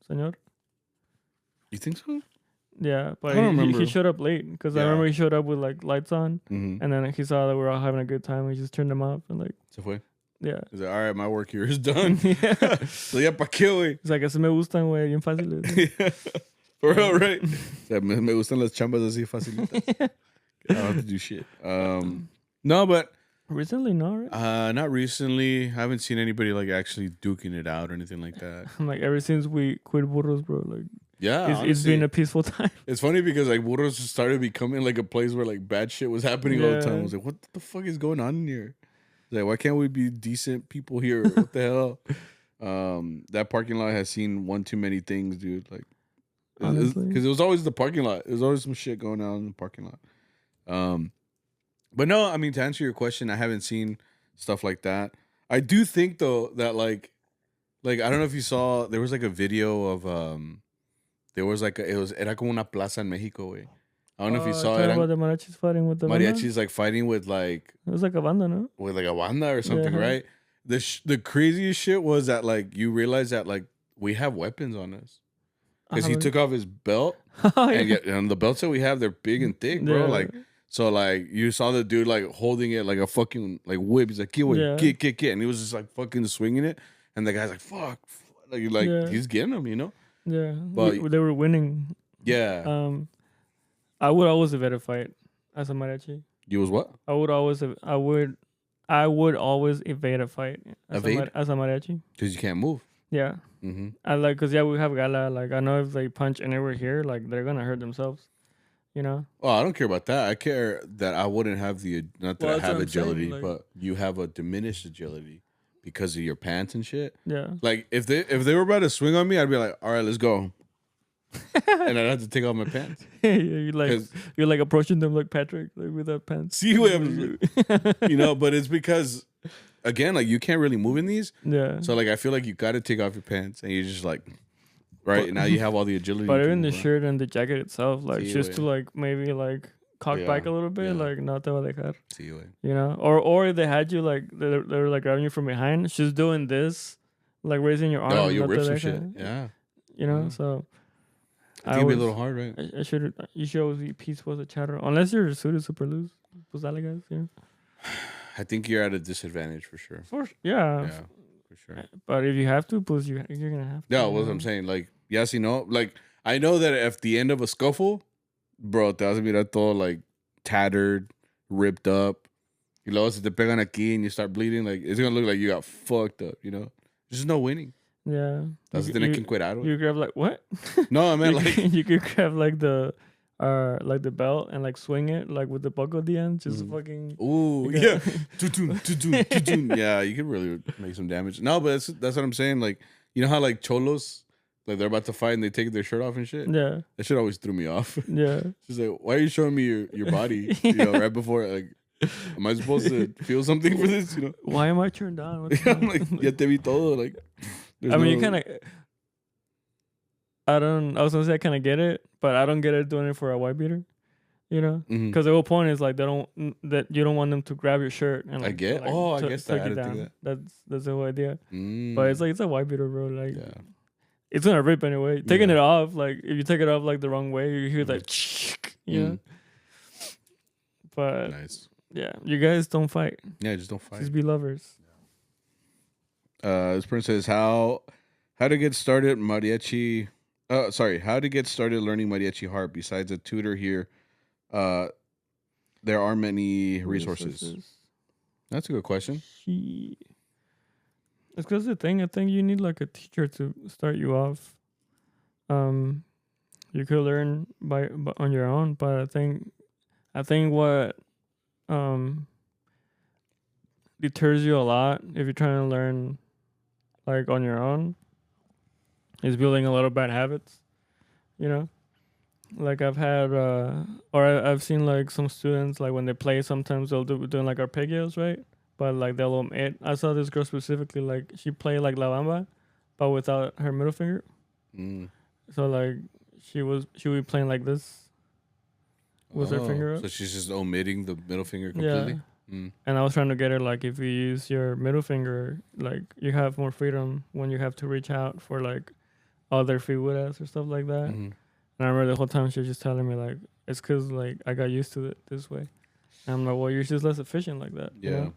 señor. You think so? Yeah, but he showed up late because I remember he showed up with like lights on, and then he saw that we were all having a good time. He just turned them off and like. Se fue. Yeah. He's like, all right, my work here is done. So ya pa' qué, güey. It's like, así me gustan, güey, bien fáciles. For real, right? Me gustan las chambas así facilitas. I don't have to do shit. No, but recently, no, right? Not recently. I haven't seen anybody like actually duking it out or anything like that. I'm like, ever since we quit Burros, bro, like, yeah, it's been a peaceful time. It's funny because like Burros started becoming like a place where like bad shit was happening all the time. I was like, what the fuck is going on in here? Like, why can't we be decent people here? What the hell? That parking lot has seen one too many things, dude. Like, because it was always the parking lot. There was always some shit going on in the parking lot. But no, I mean, to answer your question, I haven't seen stuff like that. I do think though that like I don't know if you saw, there was like a video of there was like era como una plaza en Mexico, güey. I don't know if you saw it. About the mariachis fighting with the mariachis like fighting with like it was like a banda, no? With like a banda or something, right? The craziest shit was that like you realize that like we have weapons on us because he took off his belt and the belts that we have, they're big and thick, bro. Like so like you saw the dude like holding it like a fucking like whip. He's like kick, and he was just like fucking swinging it, and the guy's like fuck, like he's getting him, you know? Yeah, but they were winning. Yeah. I would always evade a fight as a mariachi. You was what? I would always evade a fight as a mariachi. Because you can't move. Yeah. Mm-hmm. I like, because we have gala. Like, I know if they punch anywhere here, like, they're going to hurt themselves. You know? Oh, I don't care about that. I care that I wouldn't have not that I have agility, saying, like, but you have a diminished agility because of your pants and shit. Yeah. Like, if they were about to swing on me, I'd be like, all right, let's go. And I'd have to take off my pants. You're like approaching them like Patrick, like without pants. See what I'm you know, but it's because again, like you can't really move in these. Yeah. So like I feel like you gotta take off your pants and you're just like right now you have all the agility. But even the shirt and the jacket itself, like just to like maybe like cock back a little bit, like no te va a dejar. You know? Or if they had you like they were like grabbing you from behind, just doing this, like raising your arm. Oh, you rip some shit. Yeah. You know, so it can be a little hard, right? You should always be peaceful as a charro. Unless your suit is super loose. Pues dale, guys, yeah. I think you're at a disadvantage for sure. Yeah, for sure. But if you have to, pues you're gonna have to. Yeah, what I'm saying. Like, yes, you know, like I know that at the end of a scuffle, bro, te vas a mirar todo like tattered, ripped up. Y luego se te pegan aquí and you start bleeding. Like, it's gonna look like you got fucked up, you know? There's no winning. Yeah. That's the que encuerado. You grab like what? No, I meant like you could grab like the belt and like swing it like with the buckle at the end, just fucking. Ooh, yeah. Yeah, you could really make some damage. No, but that's what I'm saying. Like, you know how like cholos, like they're about to fight and they take their shirt off and shit. Yeah, that shit always threw me off. Yeah, she's like, why are you showing me your body? You know, right before like. Am I supposed to feel something for this? You know, why am I turned on? I'm like, ya te vi todo. Like, I mean, you kind of. I was gonna say I kind of get it, but I don't get it doing it for a white beater. You know, because the whole point is like you don't want them to grab your shirt and like, I get. I guess that. I didn't think that. That's the whole idea. But it's like it's a white beater, bro. Like, it's gonna rip anyway. Taking it off, like if you take it off like the wrong way, you hear like, you know. But nice. Yeah, you guys don't fight. Yeah, just don't fight. Just be lovers. This person says how to get started mariachi. How to get started learning mariachi harp. Besides a tutor here, there are many resources. That's a good question. It's because the thing. I think you need like a teacher to start you off. You could learn on your own, but I think what deters you a lot if you're trying to learn like on your own is building a lot of bad habits. You know, like I've had I've seen like some students like when they play sometimes they'll doing like arpeggios, right? But like they'll omit. I saw this girl specifically like she played like La Bamba, but without her middle finger. So like she would be playing like this with her finger up. So she's just omitting the middle finger completely. Yeah. And I was trying to get her like if you use your middle finger, like you have more freedom when you have to reach out for like other figuras or stuff like that. And I remember the whole time she was just telling me like it's because like I got used to it this way. And I'm like, well, you're just less efficient like that. Yeah. You know?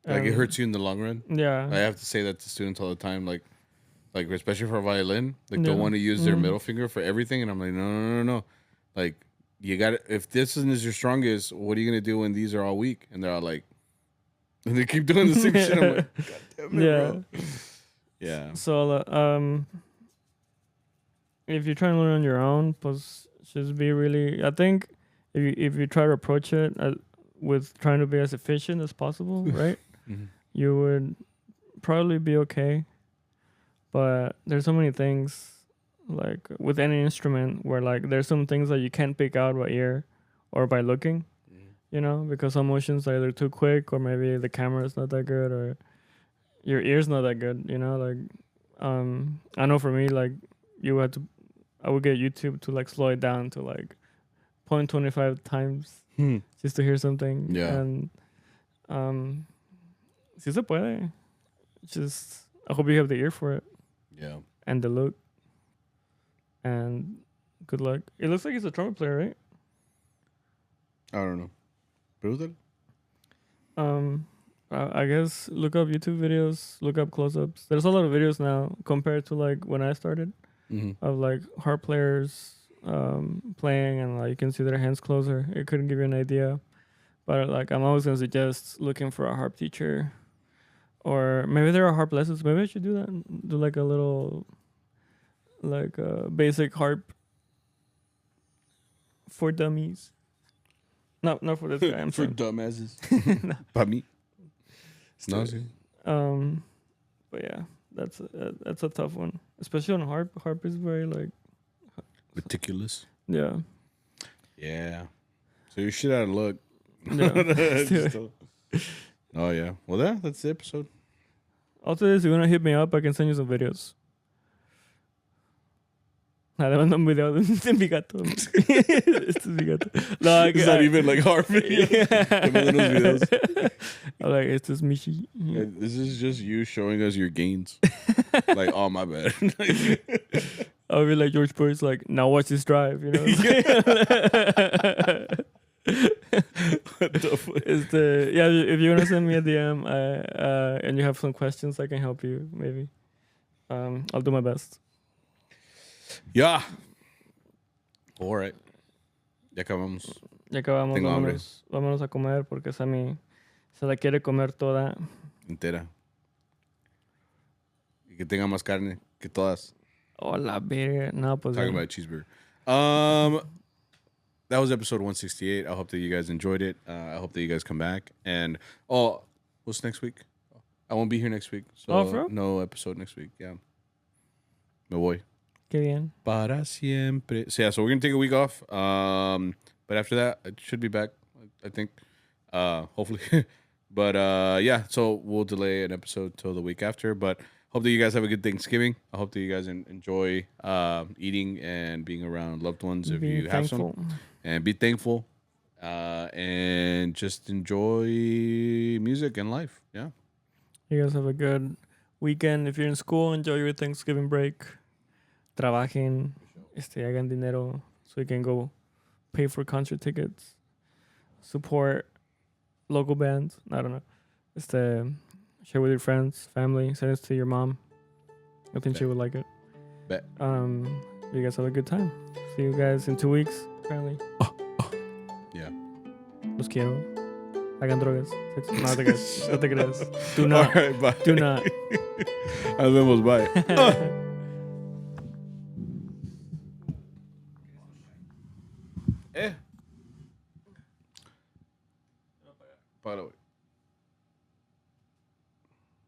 Like it hurts you in the long run. Yeah. I have to say that to students all the time, like especially for violin, like they want to use their middle finger for everything, and I'm like, no. Like you got if this is your strongest, what are you gonna do when these are all weak? And they're all like, and they keep doing the same shit. I'm like, God damn it, bro. Yeah. So if you're trying to learn on your own, just be really. I think if you try to approach it with trying to be as efficient as possible, right? You would probably be okay. But there's so many things, like with any instrument, where like there's some things that you can't pick out by ear or by looking, you know, because some motions are either too quick or maybe the camera's not that good or your ear's not that good, you know. Like, I know for me, like I would get YouTube to like slow it down to like 0.25 times just to hear something. Yeah. And si se puede. Just I hope you have the ear for it. Yeah. And the look. And good luck. It looks like he's a trumpet player, right? I don't know. Pregúntale. I guess look up YouTube videos, look up close-ups. There's a lot of videos now compared to like when I started of like harp players playing and like you can see their hands closer. It couldn't give you an idea. But like I'm always gonna suggest looking for a harp teacher. Or maybe there are harp lessons. Maybe I should do that. Do like a little, like basic harp for dummies. Not for this guy. I'm for saying. dumbasses. Para mí. No, sí. But yeah, that's a tough one, especially on harp. Harp is very like meticulous. Yeah. Yeah. So you're shit out of luck. Yeah. Oh yeah. Well, that's the episode. Also, if you wanna hit me up, I can send you some videos. Nada, manda un video de mi gato. Este es mi gato. No, it's not even like hard videos. I'm like, este es Michi. Yeah, this is just you showing us your gains. Like, oh my bad. I'll be like George Bush, like, now watch this drive, you know? What the fuck? Yeah, if you want to send me a DM and you have some questions, I can help you, maybe. I'll do my best. Yeah. All right. Ya acabamos. Tengo hambre. Vámonos a comer porque Sammy se la quiere comer toda. Entera. Y que tenga más carne que todas. Oh, la verga. No, pues. Talking about a cheeseburger. That was episode 168. I hope that you guys enjoyed it. I hope that you guys come back. And, what's next week? I won't be here next week. So no episode next week. Yeah. Me voy. Qué bien. Para siempre. So, yeah, so we're going to take a week off. But after that, I should be back, I think. Hopefully. But, yeah, so we'll delay an episode till the week after. But hope that you guys have a good Thanksgiving. I hope that you guys enjoy eating and being around loved ones if you have some. And be thankful. And just enjoy music and life. Yeah. You guys have a good weekend. If you're in school, enjoy your Thanksgiving break. Trabajen. Hagan dinero so you can go pay for concert tickets. Support local bands. I don't know. Share with your friends, family. Send it to your mom. I think she would like it. Bet. You guys have a good time. See you guys in 2 weeks, apparently. Yeah. Los quiero. Hagan drogas. No te creas. No te creas. Do not. All right, bye. Do not. Nos vemos. Bye. Para, güey.